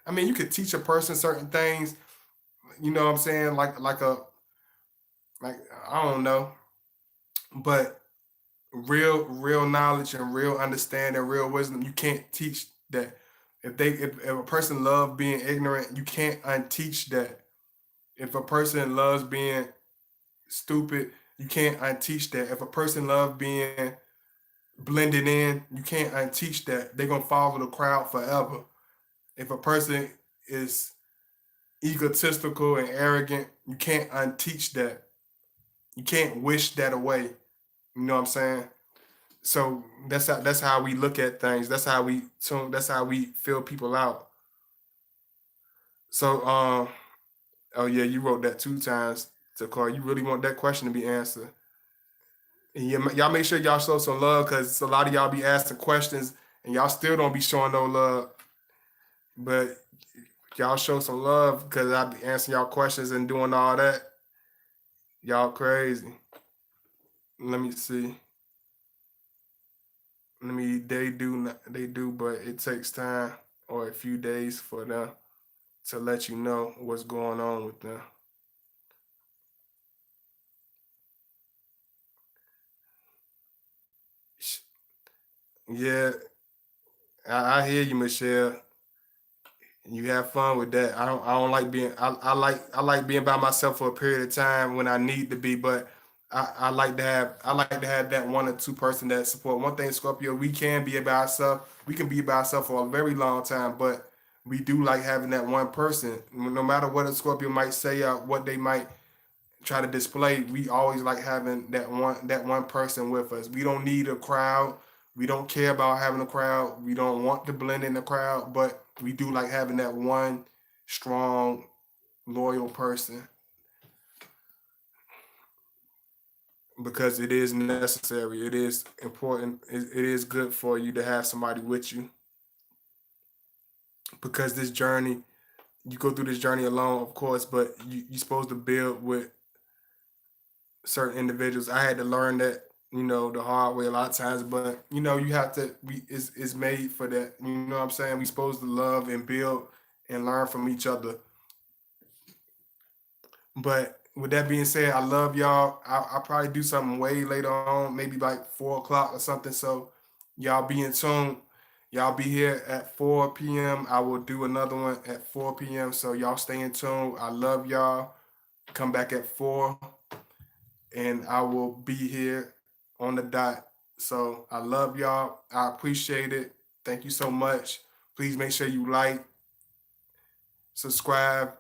I mean, you could teach a person certain things. You know what I'm saying? Like I don't know, but real knowledge and real understanding, real wisdom, you can't teach that. If a person loves being ignorant, you can't unteach that. If a person loves being stupid, you can't unteach that. If a person loves being blended in, you can't unteach that. They're gonna follow the crowd forever. If a person is egotistical and arrogant, you can't unteach that. You can't wish that away. You know what I'm saying? So that's how we look at things. That's how we feel people out. So oh yeah, you wrote that 2 times to call. You really want that question to be answered. And y'all make sure y'all show some love because a lot of y'all be asking questions and y'all still don't be showing no love. But y'all show some love because I be answering y'all questions and doing all that. Y'all crazy. Let me see. They do, but it takes time or a few days for them to let you know what's going on with them. Yeah, I hear you, Michelle. You have fun with that. I don't like being I like being by myself for a period of time when I need to be, but I like to have that 1 or 2 person that support. One thing, Scorpio, we can be by ourselves. We can be by ourselves for a very long time, but we do like having that one person. No matter what a Scorpio might say or what they might try to display, we always like having that one person with us. We don't need a crowd. We don't care about having a crowd. We don't want to blend in the crowd, but we do like having that one strong, loyal person because it is necessary. It is important. It is good for you to have somebody with you because this journey, you go through this journey alone, of course, but you're supposed to build with certain individuals. I had to learn that, the hard way a lot of times, but you have to we it's made for that. You know what I'm saying? We supposed to love and build and learn from each other. But with that being said, I love y'all. I'll probably do something way later on, maybe like 4 o'clock or something. So y'all be in tune. Y'all be here at 4 p.m. I will do another one at 4 p.m. So y'all stay in tune. I love y'all. Come back at 4 and I will be here on the dot. So I love y'all. I appreciate it. Thank you so much. Please make sure you like, subscribe.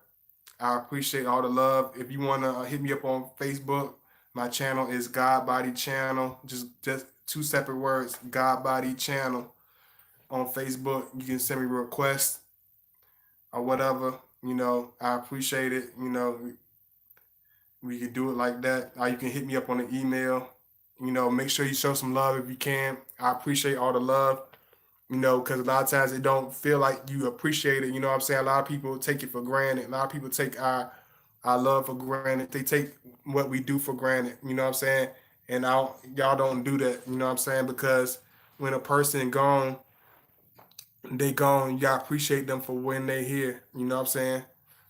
I appreciate all the love. If you want to hit me up on Facebook, my channel is God Body Channel. Just 2 separate words, God Body Channel on Facebook. You can send me requests or whatever. I appreciate it. We can do it like that. Or you can hit me up on the email. Make sure you show some love if you can. I appreciate all the love, because a lot of times it don't feel like you appreciate it. You know what I'm saying? A lot of people take it for granted. A lot of people take our love for granted. They take what we do for granted. You know what I'm saying? And y'all don't do that. You know what I'm saying? Because when a person gone, they gone. You gotta appreciate them for when they here. You know what I'm saying?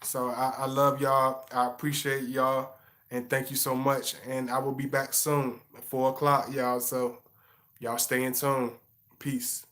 So I love y'all. I appreciate y'all, and thank you so much. And I will be back soon at 4 o'clock, y'all. So y'all stay in tune. Peace.